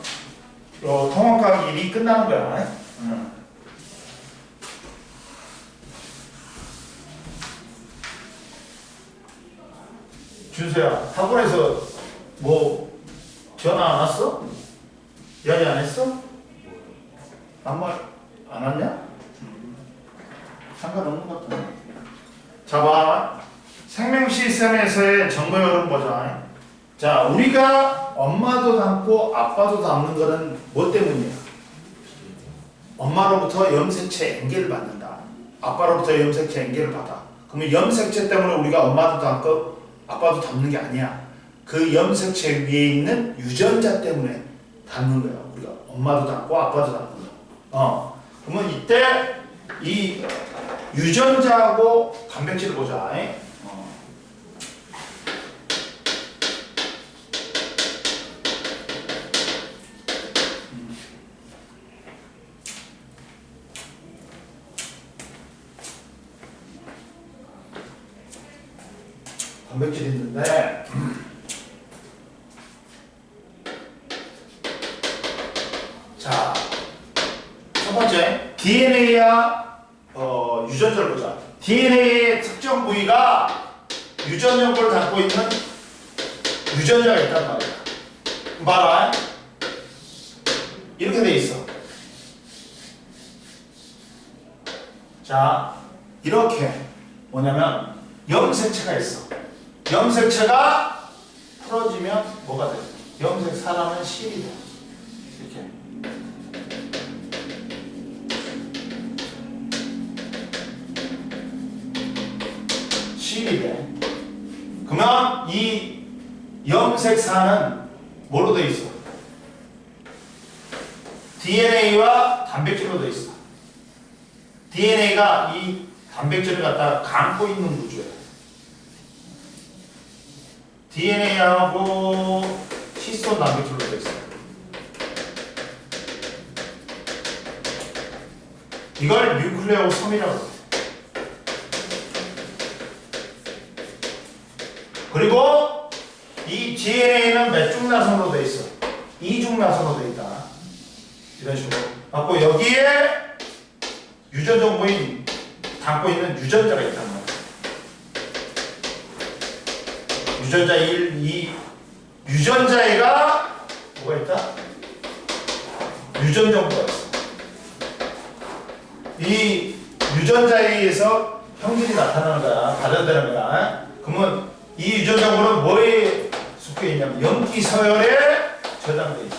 통합과학 1이 끝나는 거야. 준수야, 학원에서 뭐 전화 안 왔어? 이야기 안 했어? 아무 말 안 왔냐? 상관없는 것 같아. 자, 봐. 생명 시스템에서의 정보의 흐름 보자. 자, 우리가 엄마도 닮고 아빠도 닮는 거는 뭐 때문이야? 엄마로부터 염색체 엔계를 받는다. 아빠로부터 염색체 엔계를 받아. 그러면 염색체 때문에 우리가 엄마도 닮고 아빠도 닮는 게 아니야. 그 염색체 위에 있는 유전자 때문에 닮는 거야. 우리가 엄마도 닮고 아빠도 닮는 거야. 그러면 이때 이 유전자하고 단백질을 보자. 단백질이 있는데 자, 첫 번째 DNA야 유전자를 보자. DNA의 특정 부위가 유전 정보를 담고 있는 유전자가 있단 말이야. 봐라. 이렇게 돼 있어. 자, 이렇게 뭐냐면 염색체가 있어. 염색체가 풀어지면 뭐가 돼? 염색 사람은 실이 돼. 이렇게. 실이 돼. 그러면 이 염색사는 뭐로 돼 있어? DNA와 단백질로 돼 있어. DNA가 이 단백질을 갖다가 감고 있는 구조야. DNA하고 히스톤 단백질로 돼 있어. 이걸 뉴클레오 섬이라고 해. 그리고 이 DNA는 몇 중 나선으로 돼 있어? 2중 나선으로 돼 있다. 이런 식으로. 갖고 여기에 유전 정보인 담고 있는 유전자가 있단 말이야. 유전자 1, 2, 유전자애가 뭐가 있다? 유전 정보가 있어. 이 유전자에 의해서 형질이 나타나는 거야. 발현되는 거야. 그러면 이 유전 정보는 뭐에 속해 있냐면 염기 서열에 저장돼 있어.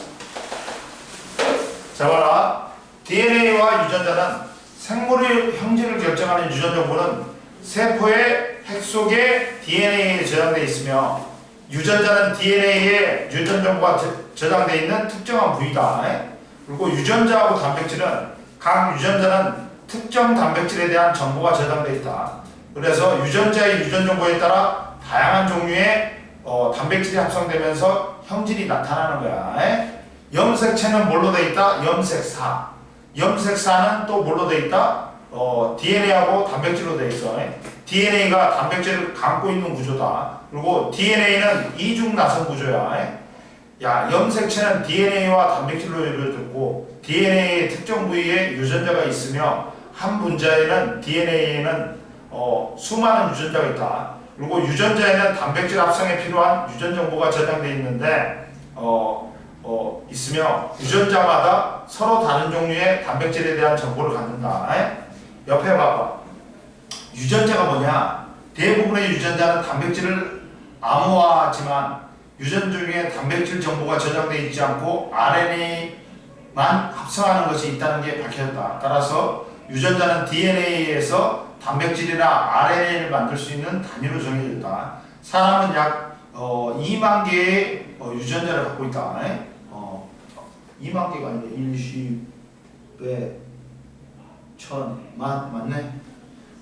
자, 봐라. DNA와 유전자는 생물의 형질을 결정하는 유전 정보는 세포의 핵 속에 DNA에 저장되어 있으며 유전자는 DNA에 유전 정보가 저장되어 있는 특정한 부위다. 그리고 유전자하고 단백질은 각 유전자는 특정 단백질에 대한 정보가 저장되어 있다. 그래서 유전자의 유전 정보에 따라 다양한 종류의 단백질이 합성되면서 형질이 나타나는 거야. 염색체는 뭘로 되어 있다? 염색사. 염색사는 또 뭘로 되어 있다? DNA하고 단백질로 되어 있어. DNA가 단백질을 감고 있는 구조다. 그리고 DNA는 이중 나선 구조야. 야, 염색체는 DNA와 단백질로 이루어졌고 DNA의 특정 부위에 유전자가 있으며 한 분자에는 DNA에는 수많은 유전자가 있다. 그리고 유전자에는 단백질 합성에 필요한 유전 정보가 저장되어 있는데 있으며 유전자마다 서로 다른 종류의 단백질에 대한 정보를 갖는다. 옆에 봐봐. 유전자가 뭐냐? 대부분의 유전자는 단백질을 암호화하지만 유전 중에 단백질 정보가 저장되어 있지 않고 RNA만 합성하는 것이 있다는 게 밝혀졌다. 따라서 유전자는 DNA에서 단백질이나 RNA를 만들 수 있는 단위로 정해졌다. 사람은 약 2만 개의 유전자를 갖고 있다. 2만 개가 아니라 1, 10, 100, 1000, 만, 맞네?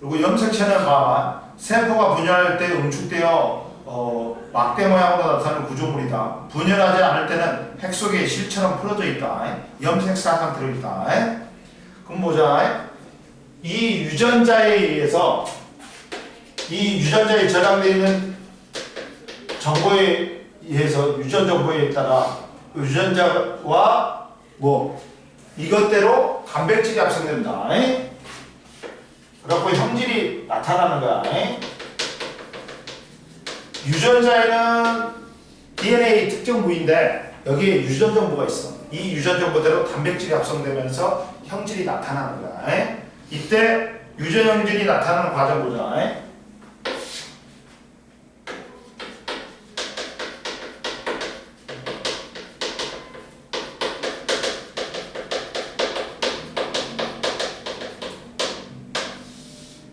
그리고 염색체는 봐봐. 세포가 분열할 때 응축되어 막대 모양으로 나타나는 구조물이다. 분열하지 않을 때는 핵 속에 실처럼 풀어져 있다. 염색사 상태로 있다. 그럼 보자. 이 유전자에 의해서 이 유전자에 저장되어 있는 정보에 의해서 유전 정보에 따라 유전자와 뭐 이것대로 단백질이 합성된다. 그래갖고 형질이 나타나는 거야. 유전자에는 DNA 특정 부위인데 여기에 유전 정보가 있어. 이 유전 정보대로 단백질이 합성되면서 형질이 나타나는 거야. 이때 유전 형질이 나타나는 과정 보자.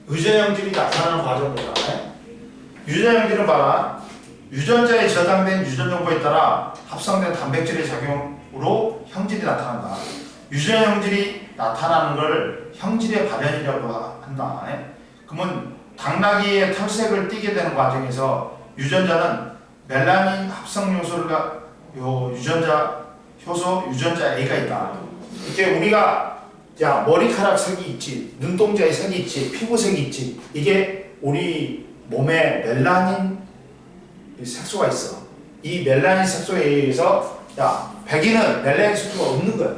유전 형질이 나타나는 과정 보자. 유전 형질은 봐라. 유전자에 저장된 유전 정보에 따라 합성된 단백질의 작용으로 형질이 나타난다. 유전 형질이 나타나는 걸 형질의 발현이라고 한다. 그러면 당나귀의 털색을 띠게 되는 과정에서 유전자는 멜라닌 합성 요소가 유전자 효소 유전자 A가 있다. 이게 우리가 야 머리카락 색이 있지, 눈동자의 색이 있지, 피부색이 있지. 이게 우리 몸에 멜라닌 색소가 있어. 이 멜라닌 색소에 의해서 야 백인은 멜라닌 색소가 없는 거야.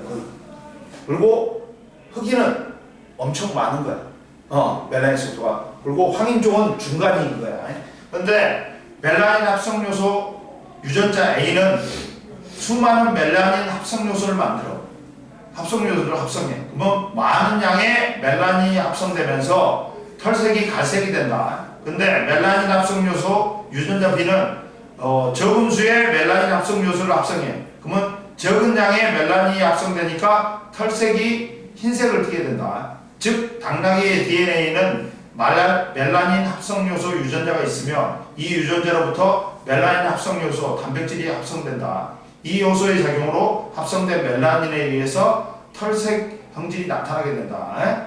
그리고 흑인은 엄청 많은 거야. 멜라닌 색소가. 그리고 황인종은 중간인 거야. 근데 멜라닌 합성 요소 유전자 A는 수많은 멜라닌 합성 요소를 만들어. 합성 요소를 합성해. 그러면 많은 양의 멜라닌이 합성되면서 털색이 갈색이 된다. 근데 멜라닌 합성 요소 유전자 B는 적은 수의 멜라닌 합성 요소를 합성해. 그러면 적은 양의 멜라닌이 합성되니까 털색이 흰색을 띠게 된다. 즉 당나귀의 DNA는 멜라닌 합성 요소 유전자가 있으며 이 유전자로부터 멜라닌 합성 요소 단백질이 합성된다. 이 요소의 작용으로 합성된 멜라닌에 의해서 털색 형질이 나타나게 된다.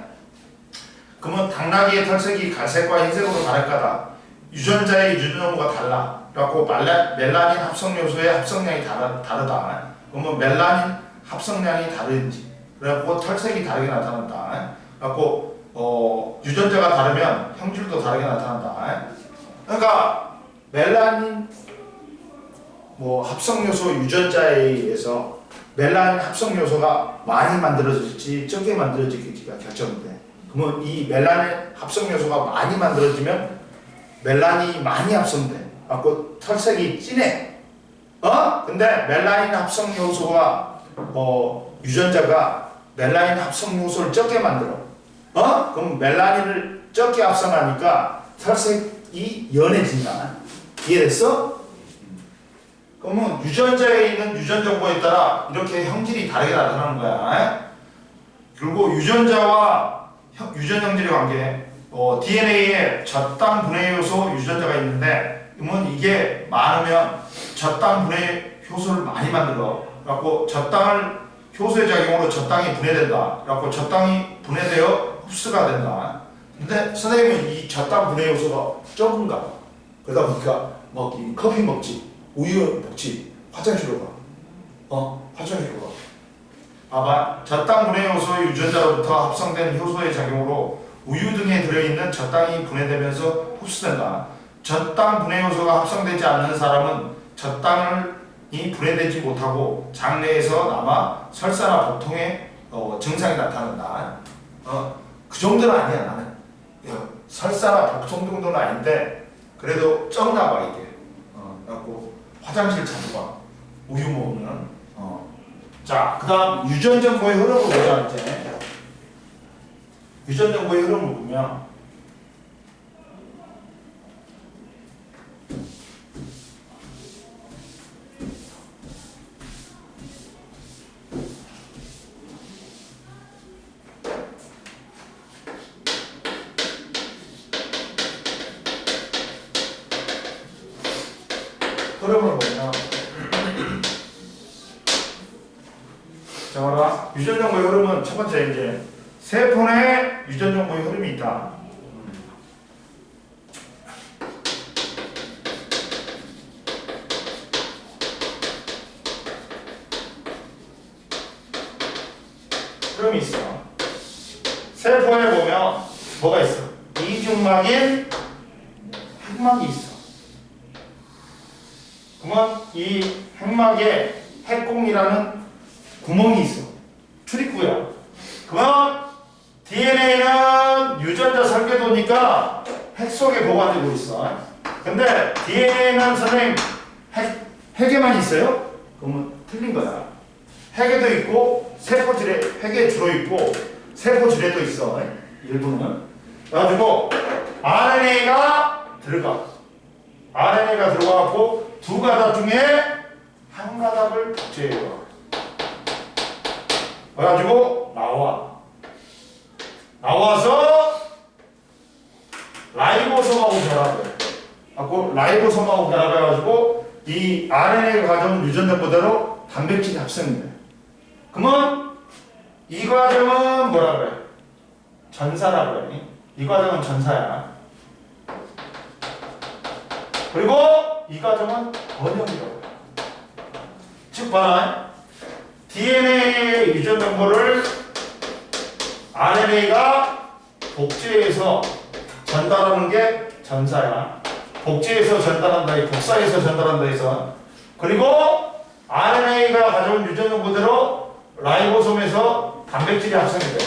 그러면 당나귀의 털색이 갈색과 흰색으로 다를 거다. 유전자의 유전 정보가 달라. 그래갖고 멜라닌 합성 요소의 합성량이 다르다. 그러면 멜라닌 합성량이 다른지. 그래갖고 털색이 다르게 나타난다. 그래갖고 유전자가 다르면 형질도 다르게 나타난다. 그러니까 멜라닌 합성 요소 유전자에 의해서 멜라닌 합성 요소가 많이 만들어질지 적게 만들어질지가 결정돼. 그러면 이 멜라닌 합성 요소가 많이 만들어지면 멜라닌이 많이 합성돼. 갖고 털색이 진해. 근데 멜라닌 합성 요소가 유전자가 멜라닌 합성 요소를 적게 만들어. 그럼 멜라닌을 적게 합성하니까 털색이 연해진다. 이해됐어? 그러면 유전자에 있는 유전 정보에 따라 이렇게 형질이 다르게 나타나는 거야. 그리고 유전자와 유전 형질의 관계. DNA에 저당 분해 요소 유전자가 있는데 그러면 이게 많으면 저당 분해 효소를 많이 만들어. 그래갖고 저당을 효소의 작용으로 저당이 분해된다. 그래갖고 저당이 분해되어 흡수가 된다. 근데 선생님은 이 저당 분해 요소가 적은가? 그러다 보니까 커피 먹지, 우유 먹지, 화장실로 가. 화장실로 가. 봐봐. 저당 분해 요소 유전자로부터 합성된 효소의 작용으로 우유 등에 들어있는 저당이 분해되면서 흡수된다. 저당 분해 요소가 합성되지 않는 사람은 저당이 분해되지 못하고 장내에서 남아 설사나 복통의 증상이 나타난다. 그 정도는 아니야 나는. 설사나 복통 정도는 아닌데 그래도 쩍나봐 이게. 그래갖고 화장실 자주 가. 우유 먹으면. 자, 그 다음 유전 정보의 흐름을 보자 이제. 유전 정보의 흐름을 보면 흐름을 보면 자, 봐라. 유전 정보의 흐름은 첫 번째 이제 세포 내 유전 정보의 흐름이 있다. 흐름이 있어. 세포에 보면 뭐가 있어? 이중막인 핵막이 있어. 그러면 이 핵막에 핵공이라는 구멍이 있어. 출입구야. 그러면 DNA는 유전자 설계도니까 핵 속에 보관되고 있어. 근데 DNA는 선생님 핵에만 있어요? 그러면 틀린 거야. 핵에도 있고 세포질에 핵에 주로 있고 세포질에도 있어. 일부는. 그래가지고 RNA가 들어가고 두 가닥 중에 한 가닥을 복제해요. 그래가지고 나와서 라이보솜하고 결합해. 라이보솜하고 결합해가지고 이 RNA가 가져온 유전자 그대로 단백질이 합성이 돼. 그러면 이 과정은 뭐라 그래? 전사라고 그래. 이 과정은 전사야. 그리고 이 과정은 번역이라고 해. 즉 봐라. DNA의 유전 정보를 RNA가 복제해서 전달하는 게 전사야. 복제해서 전달한다, 복사해서 전달한다 해서. 그리고 RNA가 가져온 유전 정보대로 라이보솜에서 단백질이 합성이 돼.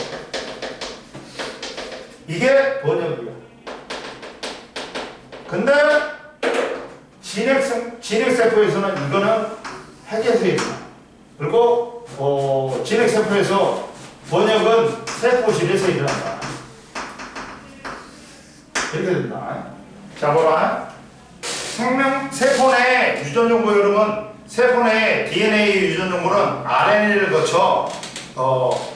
이게 번역이야. 근데 진핵세포에서는 이거는 핵에서 일어나. 그리고 진핵세포에서 번역은 세포질에서 일어난다. 이렇게 된다. 자, 봐라. 세포 내 유전 정보 흐름은 세포 내 DNA 유전 정보는 RNA를 거쳐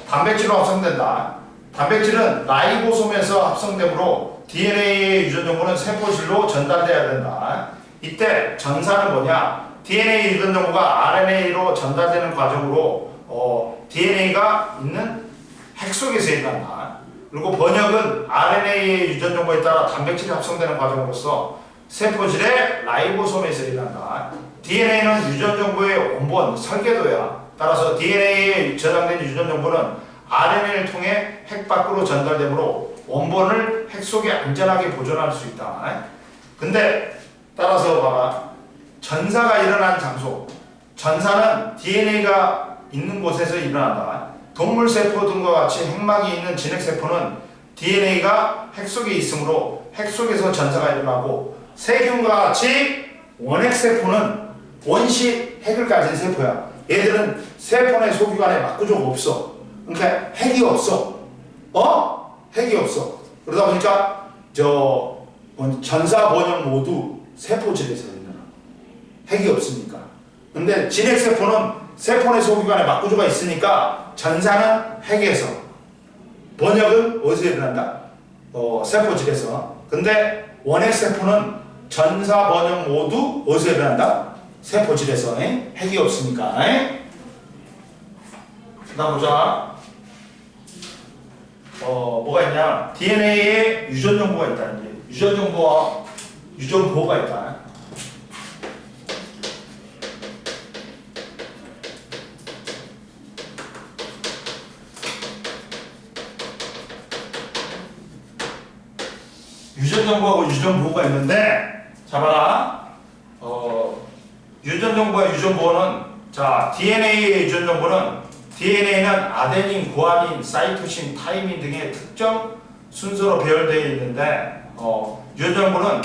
단백질로 합성된다. 단백질은 라이보솜에서 합성되므로 DNA의 유전 정보는 세포질로 전달돼야 된다. 이때 전사는 뭐냐? DNA 유전 정보가 RNA로 전달되는 과정으로 DNA가 있는 핵 속에서 일어난다. 그리고 번역은 RNA의 유전 정보에 따라 단백질이 합성되는 과정으로서 세포질의 라이보솜에서 일어난다. DNA는 유전 정보의 원본, 설계도야. 따라서 DNA에 저장된 유전 정보는 RNA를 통해 핵 밖으로 전달되므로 원본을 핵 속에 안전하게 보존할 수 있다. 근데 따라서 봐봐. 전사가 일어난 장소. 전사는 DNA가 있는 곳에서 일어난다. 동물세포 등과 같이 핵막이 있는 진핵세포는 DNA가 핵 속에 있으므로 핵 속에서 전사가 일어나고 세균과 같이 원핵세포는 원시 핵을 가진 세포야. 얘들은 세포 내 소기관에 막구조가 없어. 그러니까 핵이 없어. 핵이 없어. 그러다 보니까 전사 번역 모두 세포질에서 일어나. 핵이 없으니까. 근데 진핵세포는 세포 내 소기관에 막구조가 있으니까 전사는 핵에서, 번역은 어디서 일어난다? 세포질에서. 근데 원핵세포는 전사 번역 모두 어디서 일어난다? 세포질에서. 핵이 없으니까. 나 보자. 뭐가 있냐? DNA에 유전 정보가 있다는 게. 유전 정보와 유전 보호가 있다. 유전 정보하고 유전 보호가 있는데, 자 봐라. 유전 정보와 유전 보호는, 자, DNA의 유전 정보는 DNA는 아데닌, 구아닌, 사이토신, 타이민 등의 특정 순서로 배열되어 있는데, 유전 정보는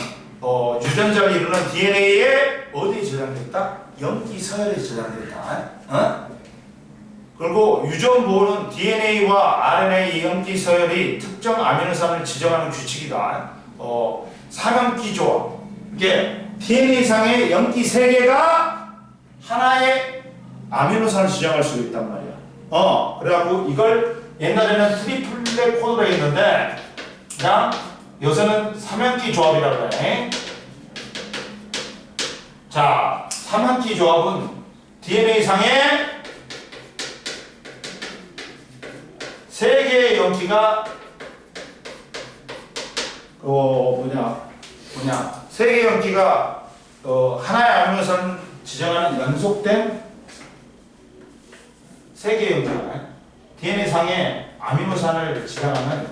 유전자를 이루는 DNA에 어디에 저장되어 있다? 염기 서열에 저장되어 있다. 그리고 유전 보호는 DNA와 RNA 염기 서열이 특정 아미노산을 지정하는 규칙이다. 삼염기 조합. 이게 DNA상의 염기 3개가 하나의 아미노산을 지정할 수 있단 말이야. 그래갖고 이걸 옛날에는 트리플렛 코드라 했는데, 그냥 요새는 삼염기 조합이라고 해. 자, 삼염기 조합은 DNA상의 3개의 염기가 3개의 염기가 하나의 아미노산 지정하는 연속된 3개의 염기가 DNA상의 아미노산을 지정하는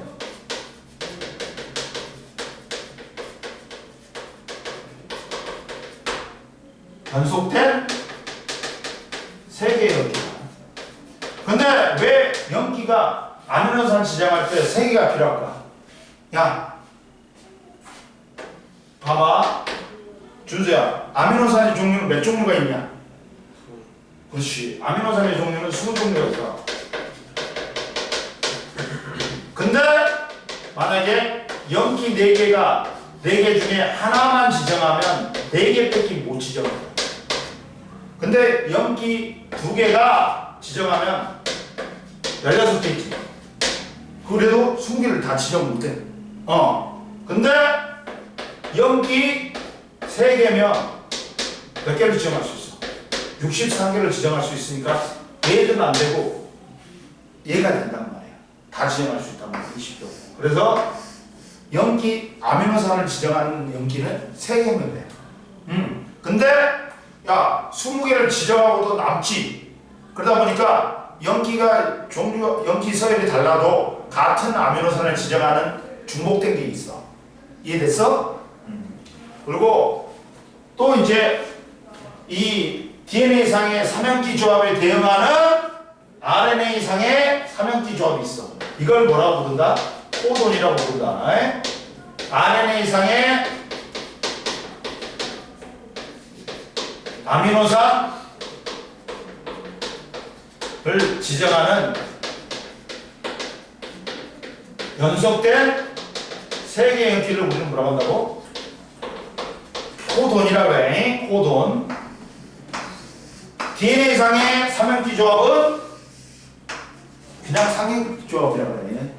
연속된 3개의 연기다. 근데 왜 연기가 아미노산 지정할 때 3개가 필요할까? 야, 봐봐. 준수야, 아미노산의 종류는 몇 종류가 있냐? 그렇지. 아미노산의 종류는 20종류가 있어. 근데 만약에 연기 4개가 4개 중에 하나만 지정하면 4개밖에 못 지정해. 근데 연기 2개가 지정하면 16개 있지. 그래도 20개를 다 지정 못해. 근데 연기 3개면 몇 개를 지정할 수 있어? 63개를 지정할 수 있으니까 얘들은 안 되고 얘가 된단 말이야. 다 지정할 수 있단 말이야. 20개. 그래서 연기 아미노산을 지정하는 연기는 3개면 돼. 근데 야 20개를 지정하고도 남지. 그러다 보니까 연기가 종류 연기 서열이 달라도 같은 아미노산을 지정하는 중복된 게 있어. 이해됐어? 그리고 또 이제 이 DNA상의 삼연기 조합에 대응하는 RNA상의 삼연기 조합이 있어. 이걸 뭐라고 부른다? 코돈이라고 부른다. RNA상의 아미노산을 지정하는 연속된 3개의 연기를 우리는 뭐라고 한다고? 코돈이라고 해. 코돈. DNA상의 삼연기 조합은 그냥 상연기 조합이라고 해.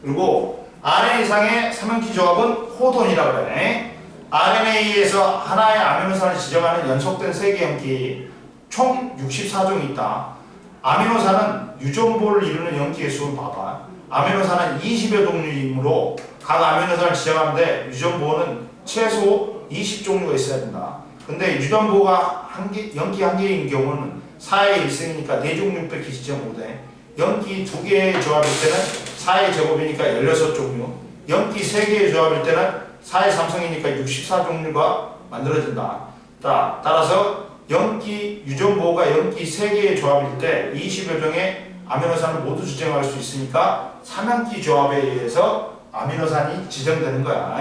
그리고 RNA상의 삼연기 조합은 코돈이라고 해. RNA에서 하나의 아미노산을 지정하는 연속된 3개 연기 총 64종이 있다. 아미노산은 유전보를 이루는 연기의 수를 봐봐. 아미노산은 20여 종류이므로 각 아미노산을 지정하는데 유전보는 최소 20종류가 있어야 된다. 근데 유전보가 연기 1개인 경우는 4의 1승이니까 4종류밖에 지정 못해. 연기 2개의 조합일 때는 4의 제곱이니까 16종류, 연기 3개의 조합일 때는 4의 3승이니까 64종류가 만들어진다. 따라서 연기 유전보가 연기 3개의 조합일 때 20여 종의 아미노산을 모두 지정할 수 있으니까 삼연기 조합에 의해서 아미노산이 지정되는 거야.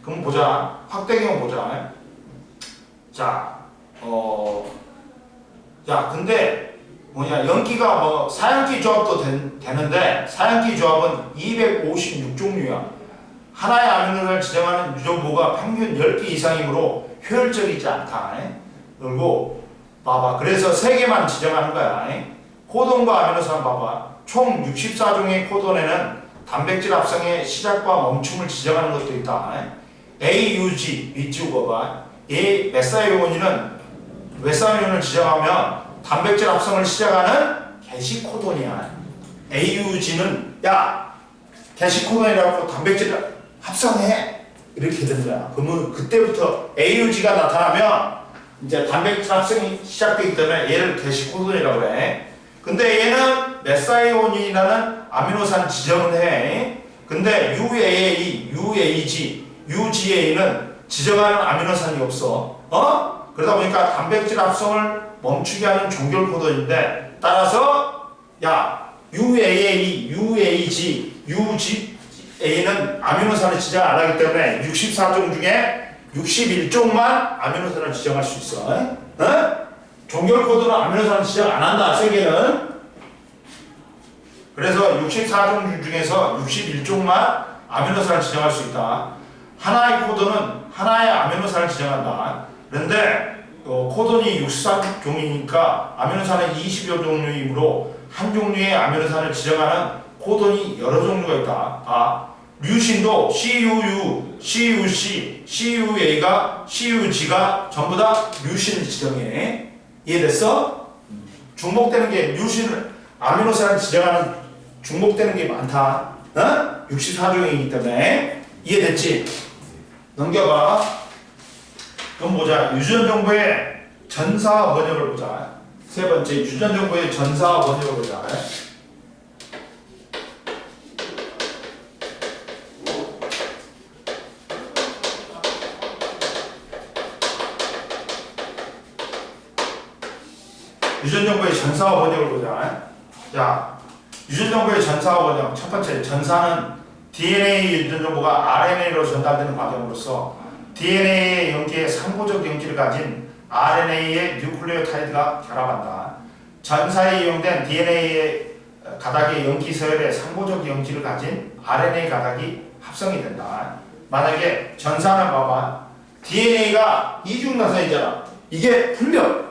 그럼 보자. 확대경 보자. 자, 근데 뭐냐, 연기가 뭐 사연기 조합도 되는데 사연기 조합은 256종류야. 하나의 아미노산을 지정하는 유전보가 평균 10개 이상이므로 효율적이지 않다. 그리고 봐봐. 그래서 3개만 지정하는 거야. 코돈과 아미노산 봐봐. 총 64종의 코돈에는 단백질 합성의 시작과 멈춤을 지정하는 것도 있다. AUG, 밑줄 봐봐. 이 메사이온을 지정하면 단백질 합성을 시작하는 게시코돈이야. AUG는 야 게시코돈이라고 단백질 합성해 이렇게 되는 거야. 그러면 그때부터 AUG가 나타나면 이제 단백질 합성이 시작되기 때문에 얘를 게시코돈이라고 해. 근데 얘는 메사이온이라는 아미노산 지정을 해. 근데 UAA, UAG, UGA는 지정하는 아미노산이 없어. 그러다 보니까 단백질 합성을 멈추게 하는 종결 코돈인데, 따라서 야 UAA, UAG, UGA는 아미노산을 지정 안 하기 때문에 64종 중에 61종만 아미노산을 지정할 수 있어. 종결 코드는 아미노산을 지정 안 한다. 세계는. 그래서 64종 중에서 61종만 아미노산을 지정할 수 있다. 하나의 코드는 하나의 아미노산을 지정한다. 그런데 코돈이 63종이니까 아미노산은 20여 종류이므로 한 종류의 아미노산을 지정하는 코돈이 여러 종류가 있다. 류신도 CUU, CUC, CUA가, CUG가 전부 다 류신을 지정해. 이해됐어? 중복되는 게 류신을 아미노산을 지정하는 중복되는 게 많다. 64종이기 때문에. 이해됐지? 넘겨봐. 그럼 보자. 유전 정보의 전사와 번역을 보자. 세 번째, 유전 정보의 전사와 번역을 보자. 유전정보의 전사와 번역을 보자. 자, 유전정보의 전사와 번역. 첫 번째, 전사는 DNA 유전정보가 RNA로 전달되는 과정으로서 DNA의 연기에 상호적 연기를 가진 RNA의 뉴클레오타이드가 결합한다. 전사에 이용된 DNA의 가닥의 염기 서열에 상호적 염기를 가진 RNA 가닥이 합성이 된다. 만약에 전사는 봐봐. DNA가 이중나선이잖아. 이게 풀려.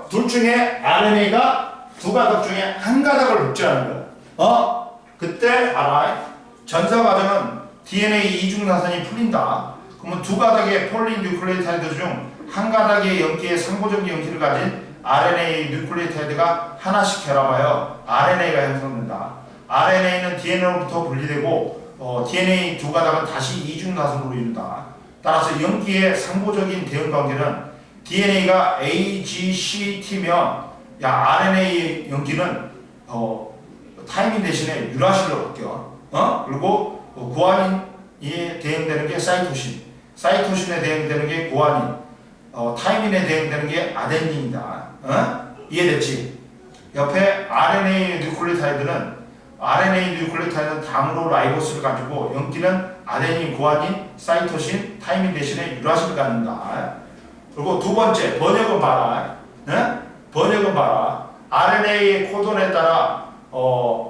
둘 중에 RNA가 두 가닥 중에 한 가닥을 복제하는 거야. 그때 봐라. 전사 과정은 DNA 이중나선이 풀린다. 그러면 두 가닥의 폴리뉴클레오타이드 중 한 가닥의 염기에 상호적 염기를 가진 RNA 뉴클레오타이드가 하나씩 결합하여 RNA가 형성된다. RNA는 DNA로부터 분리되고 DNA 두 가닥은 다시 이중나선으로 이룬다. 따라서 염기의 상호적인 대응 관계는 DNA가 A, G, C, T면 RNA 염기는 타이밍 대신에 유라실로 바뀌어. 그리고 구아닌에 대응되는 게 사이토신, 사이토신에 대응되는 게 구아닌, 타이민에 대응되는 게 아데닌이다. 이해됐지? 옆에 RNA 뉴클레오타이드는 당으로 라이보스를 가지고 염기는 아데닌, 구아닌, 사이토신, 타이민 대신에 유라실을 갖는다. 그리고 두 번째, 번역은 봐라. RNA의 코돈에 따라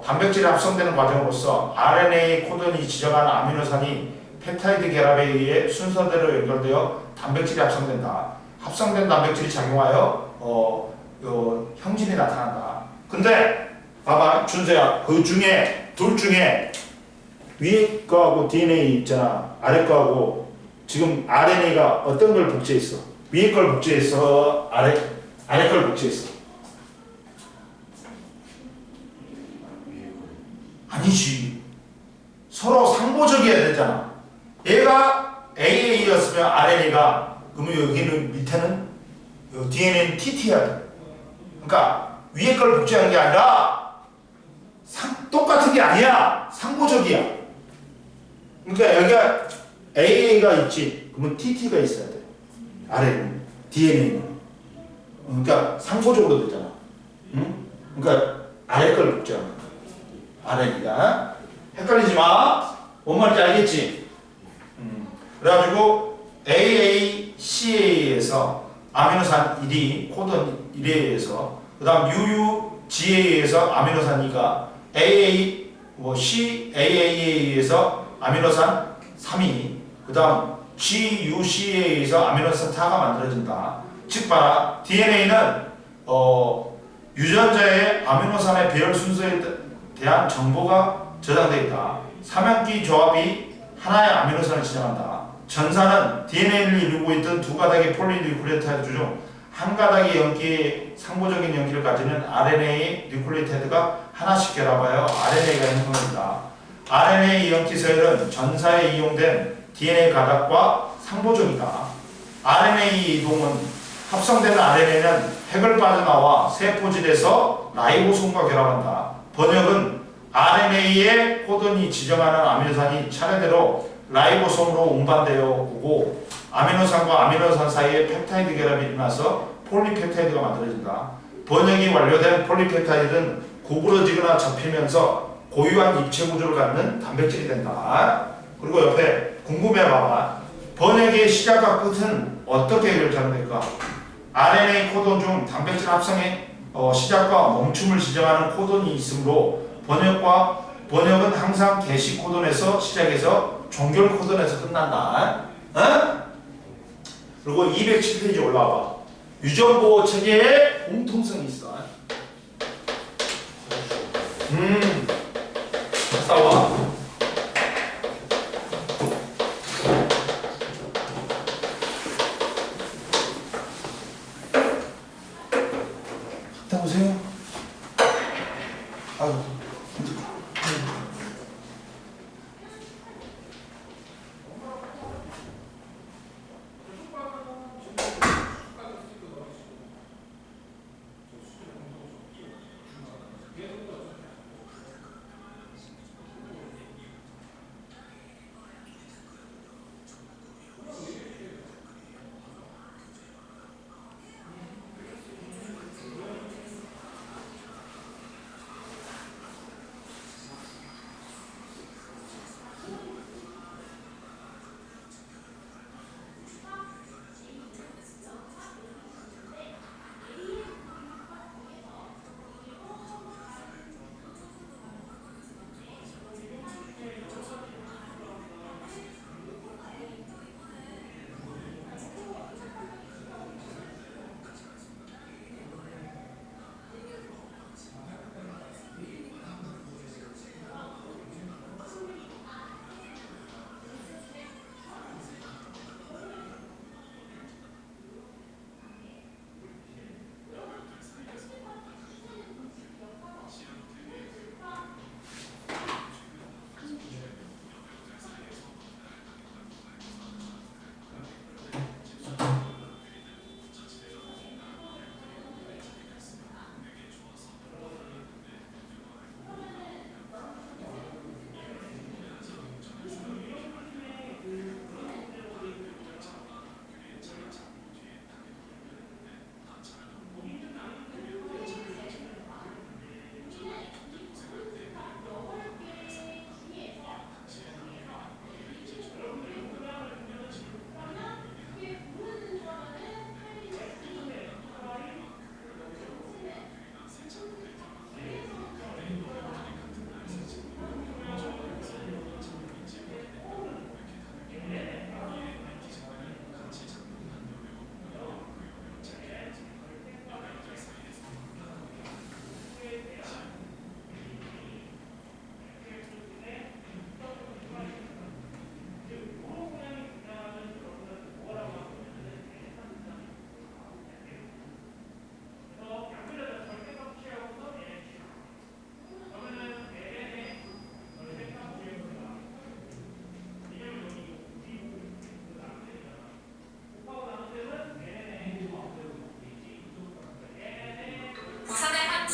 단백질이 합성되는 과정으로서 RNA 코돈이 지정하는 아미노산이 펩타이드 결합에 의해 순서대로 연결되어 단백질이 합성된다. 합성된 단백질이 작용하여 형질이 나타난다. 근데 봐봐, 준서야, 그 중에 둘 중에 위에 거하고 DNA 있잖아. 아래 거하고 지금 RNA가 어떤 걸 복제했어? 위에 걸 복제했어? 아래 걸 복제했어? 아니지. 서로 상호적이어야 되잖아. 얘가 AA였으면 RNA가, 그러면 여기는 밑에는 DNA는 TT야 돼. 그러니까 위에 걸 복제하는 게 아니라 똑같은 게 아니야. 상호적이야. 그러니까 여기가 AA가 있지. 그러면 TT가 있어야 돼. 아래는 DNA는. 그러니까 상호적으로 되잖아. 응? 그러니까 아래 걸 복제하는 거야. RNA가. 헷갈리지 마. 뭔 말인지 알겠지? 그래가지고 AACA에서 아미노산 1이 코돈 1에 의해서, 그 다음 UUGA에서 아미노산 2가 CAA에 의해서 아미노산 3이, 그 다음 GUCA에서 아미노산 4가 만들어진다. 즉 봐라, DNA는 유전자의 아미노산의 배열 순서에 대한 정보가 저장되어 있다. 삼연기 조합이 하나의 아미노산을 지정한다. 전사는 DNA를 이루고 있던 두 가닥의 폴리뉴클레오타이드 중 한 가닥의 염기에 상호적인 염기를 가지는 RNA 뉴클레오타이드가 하나씩 결합하여 RNA가 형성된다. RNA 염기 서열은 전사에 이용된 DNA 가닥과 상호적이다. RNA 이동은 합성되는 RNA는 핵을 빠져나와 세포질에서 라이보솜과 결합한다. 번역은 RNA의 코돈이 지정하는 아미노산이 차례대로 라이보솜으로 운반되어 오고 아미노산과 아미노산 사이에 펩타이드 결합이 일어나서 폴리펩타이드가 만들어진다. 번역이 완료된 폴리펩타이드는 구부러지거나 접히면서 고유한 입체 구조를 갖는 단백질이 된다. 그리고 옆에 궁금해 봐봐. 번역의 시작과 끝은 어떻게 결정될까? RNA 코돈 중 단백질 합성의 시작과 멈춤을 지정하는 코돈이 있으므로 번역은 항상 게시 코돈에서 시작해서 종결 코돈에서 끝난다. 그리고 207페이지 올라와봐. 유전보호 체계에 공통성이 있어. 갔다 와. 갔다 오세요. 아유.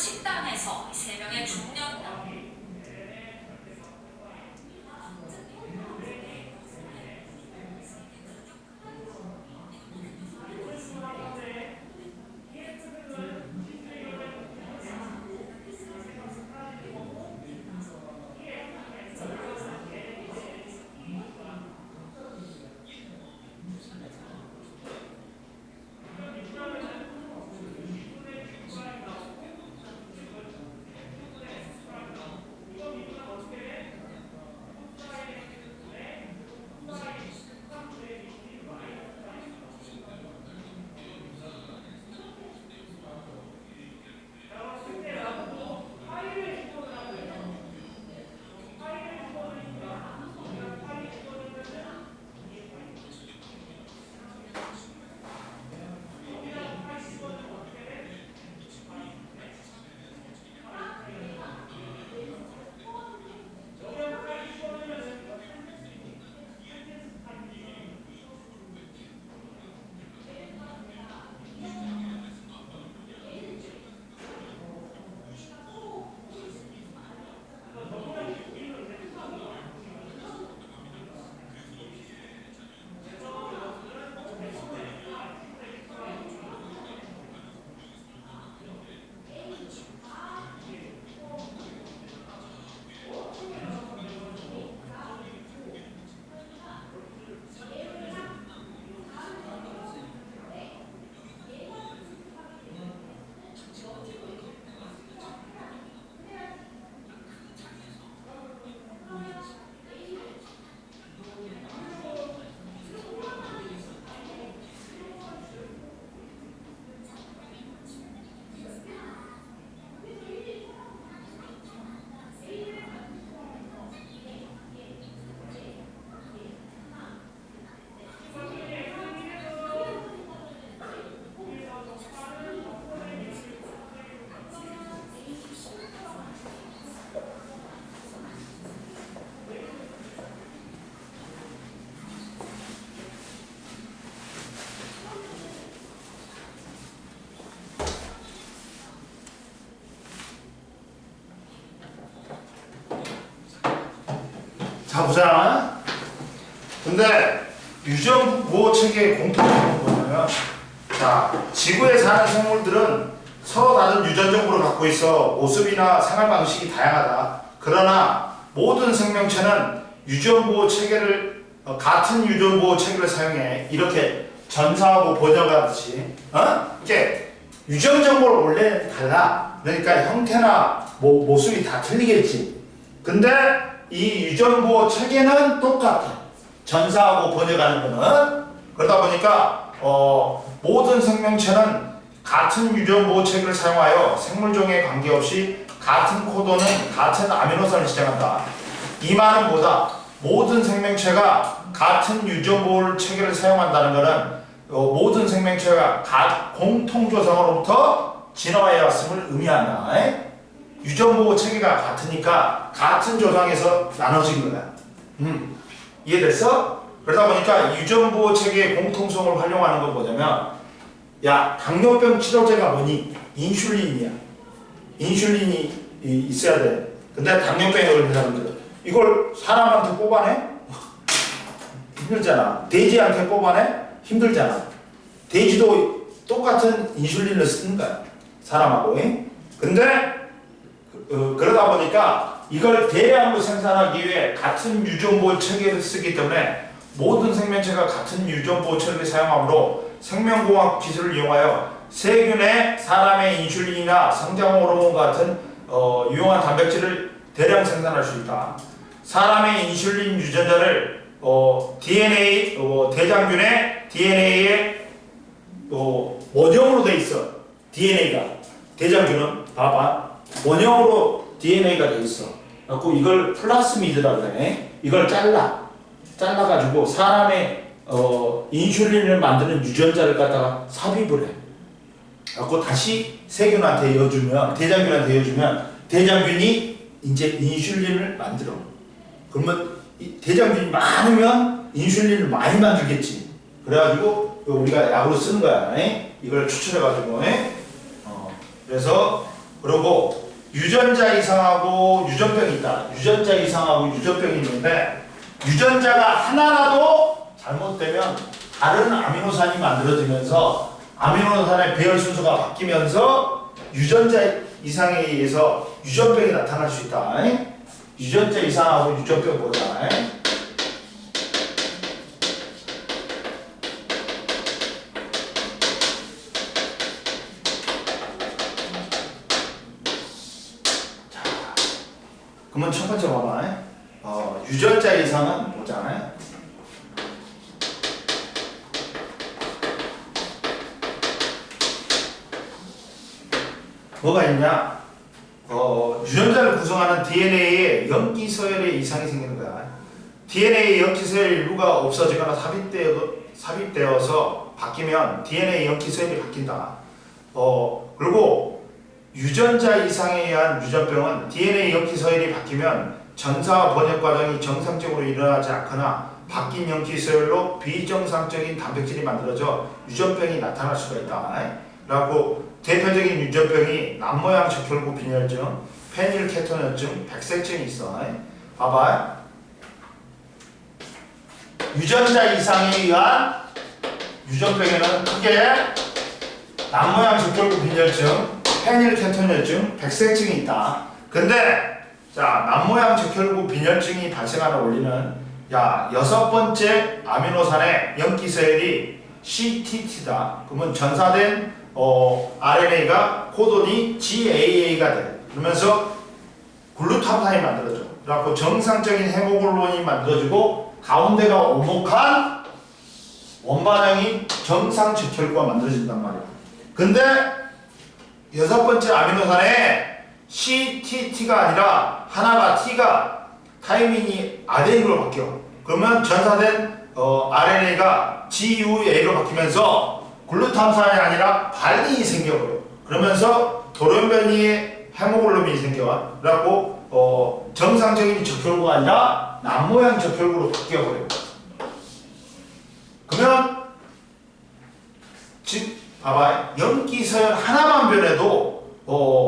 식당에서 세 명의 중년 자 보자. 근데 유전보호 체계의 공통점은 뭐냐면, 자 지구에 사는 생물들은 서로 다른 유전 정보를 갖고 있어 모습이나 생활 방식이 다양하다. 그러나 모든 생명체는 유전보호 체계를 같은 유전보호 체계를 사용해 이렇게 전사하고 번역하듯이 이렇게 유전 정보를 원래 달라. 그러니까 형태나 모습이 다 틀리겠지. 근데 이 유전보호 체계는 똑같아. 전사하고 번역하는 거는. 그러다 보니까 모든 생명체는 같은 유전보호 체계를 사용하여 생물종에 관계없이 같은 코도는 같은 아미노산을 지정한다. 이 말은 뭐다? 모든 생명체가 같은 유전보호 체계를 사용한다는 것은 모든 생명체가 공통조상으로부터 진화해 왔음을 의미한다. 유전보호 체계가 같으니까 같은 조상에서 나눠진 거야. 이해됐어? 그러다 보니까 유전보호 체계의 공통성을 활용하는 건 뭐냐면, 야 당뇨병 치료제가 뭐니? 인슐린이야. 인슐린이 있어야 돼. 근데 당뇨병에 걸린 사람들은 이걸 사람한테 뽑아내? 힘들잖아. 돼지한테 뽑아내? 힘들잖아. 돼지도 똑같은 인슐린을 쓰는 거야. 사람하고. 근데 그러다 보니까 이걸 대량으로 생산하기 위해 같은 유전보호 체계를 쓰기 때문에 모든 생명체가 같은 유전보호 체계를 사용하므로 생명공학 기술을 이용하여 세균의 사람의 인슐린이나 성장 호르몬 같은 유용한 단백질을 대량 생산할 수 있다. 사람의 인슐린 유전자를 DNA 대장균의 DNA에 원형으로 돼 있어. DNA가 대장균은 봐봐. 원형으로 DNA가 돼 있어. 그래서 이걸 플라스미드라고 그래. 이걸 잘라가지고 사람의 인슐린을 만드는 유전자를 갖다가 삽입을 해. 그래서 다시 세균한테 이어주면, 대장균한테 이어주면 대장균이 이제 인슐린을 만들어. 그러면 대장균이 많으면 인슐린을 많이 만들겠지. 그래가지고 우리가 약으로 쓰는 거야. 이걸 추출해가지고. 그래서 그리고 유전자 이상하고 유전병이 있다. 유전자 이상하고 유전병이 있는데 유전자가 하나라도 잘못되면 다른 아미노산이 만들어지면서 아미노산의 배열 순서가 바뀌면서 유전자 이상에 의해서 유전병이 나타날 수 있다. 유전자 이상하고 유전병 보자. 그러면 첫 번째 봐봐. 유전자 이상은 보자. 뭐가 있냐? 유전자를 구성하는 DNA에 염기 서열의 이상이 생기는 거야. DNA 염기 서열 일부가 없어지거나 삽입되어서 바뀌면 DNA 염기 서열이 바뀐다. 그리고 유전자 이상에 의한 유전병은 DNA 염기 서열이 바뀌면 전사 번역 과정이 정상적으로 일어나지 않거나 바뀐 염기 서열로 비정상적인 단백질이 만들어져 유전병이 나타날 수가 있다. 라고 대표적인 유전병이 남모양 적혈구 빈혈증, 페닐케토누증, 백색증이 있어. 봐봐. 유전자 이상에 의한 유전병에는 크게 남모양 적혈구 빈혈증, 페닐케토누증, 백색증이 있다. 근데 자, 남모양 적혈구 빈혈증이 발생하는 원리는 여섯 번째 아미노산의 염기 서열이 CTT다. 그러면 전사된 RNA가 코돈이 GAA가 돼. 그러면서 글루타민이 만들어져. 그래갖고 정상적인 헤모글로빈이 만들어지고 가운데가 오목한 원반형인 정상 적혈구가 만들어진단 말이야. 근데 여섯 번째 아미노산에 CTT가 아니라 하나가 T가 타이밍이 아데닌으로 바뀌어. 그러면 전사된 RNA가 GUA로 바뀌면서 글루탐산이 아니라 발린이 생겨버려. 그러면서 돌연변이의 헤모글로빈이 생겨와. 그래갖고 정상적인 적혈구가 아니라 남모양 적혈구로 바뀌어버려. 그러면 지금 봐봐. 염기서열 하나만 변해도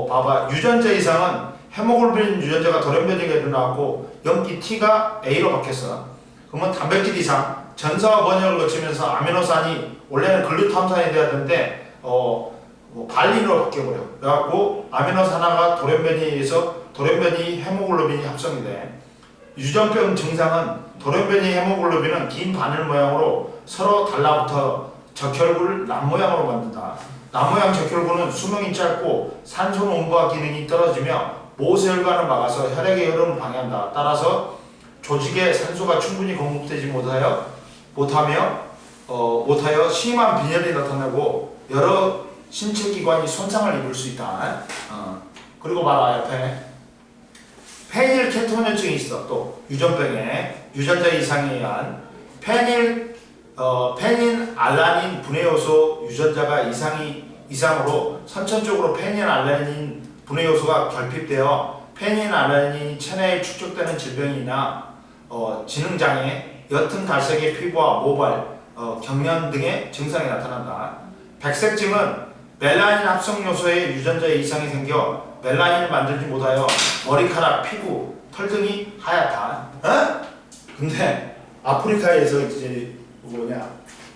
봐봐. 유전자 이상은 헤모글로빈 유전자가 돌연변이가 일어나고 염기 T가 A로 바뀌었어. 그러면 단백질 이상 전사와 번역을 거치면서 아미노산이 원래는 글루탐산이 돼야 되는데 발린으로 바뀌어버려. 그래갖고 아미노산 하나가 돌연변이에 의해서 돌연변이 헤모글로빈이 합성이 돼. 유전병 증상은 돌연변이 헤모글로빈은 긴 바늘 모양으로 서로 달라붙어 적혈구를 남모양으로 만든다. 남모양 적혈구는 수명이 짧고 산소 농도와 기능이 떨어지며 모세혈관을 막아서 혈액의 흐름을 방해한다. 따라서 조직에 산소가 충분히 공급되지 못하여 심한 빈혈이 나타나고 여러 신체 기관이 손상을 입을 수 있다. 그리고 봐라 옆에 페닐케토누증이 있어. 또 유전병에 유전자 이상에 의한 페닌알라닌 분해 요소 유전자가 이상으로 선천적으로 페닌알라닌 분해 요소가 결핍되어 페닌알라닌이 체내에 축적되는 질병이나 지능장애, 옅은 갈색의 피부와 모발, 경련 등의 증상이 나타난다. 백색증은 멜라닌 합성 요소의 유전자 이상이 생겨 멜라닌을 만들지 못하여 머리카락, 피부, 털 등이 하얗다. 근데 아프리카에서 이제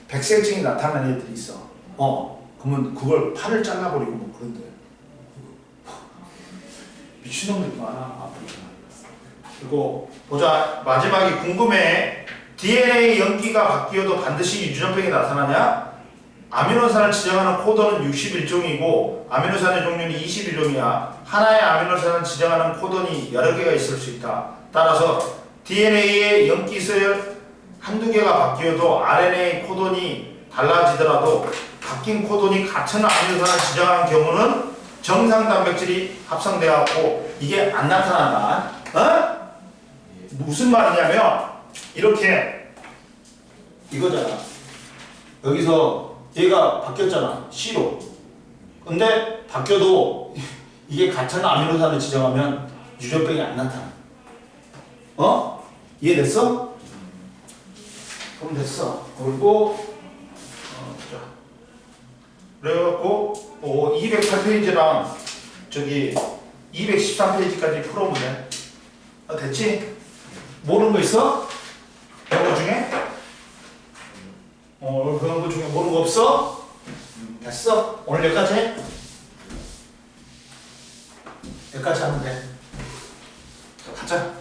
백색증이 나타나는 애들이 있어. 그러면 그걸 팔을 잘라버리고 뭐 그런데 미친놈들이 많아 아프리카. 그리고 보자. 마지막에 궁금해. DNA 염기가 바뀌어도 반드시 유전병이 나타나냐? 아미노산을 지정하는 코돈은 61종이고 아미노산의 종류는 21종이야. 하나의 아미노산을 지정하는 코돈이 여러 개가 있을 수 있다. 따라서 DNA의 염기 서열 한두 개가 바뀌어도 RNA 코돈이 달라지더라도 바뀐 코돈이 같은 아미노산을 지정하는 경우는 정상 단백질이 합성되었고 이게 안 나타난다. 무슨 말이냐면 이렇게 이거잖아. 여기서 얘가 바뀌었잖아. C로. 근데 바뀌어도 이게 같은 아미노산을 지정하면 유전병이 안 나타나. 이해됐어? 그럼 됐어. 그리고 자. 그래갖고 208페이지랑 저기 213페이지까지 풀어보면 돼. 됐지? 모르는 거 있어? 배운 거 중에? 오늘 배운 거 중에 모르는 거 없어? 됐어? 오늘 여기까지 해? 여기까지 하면 돼. 자, 가자.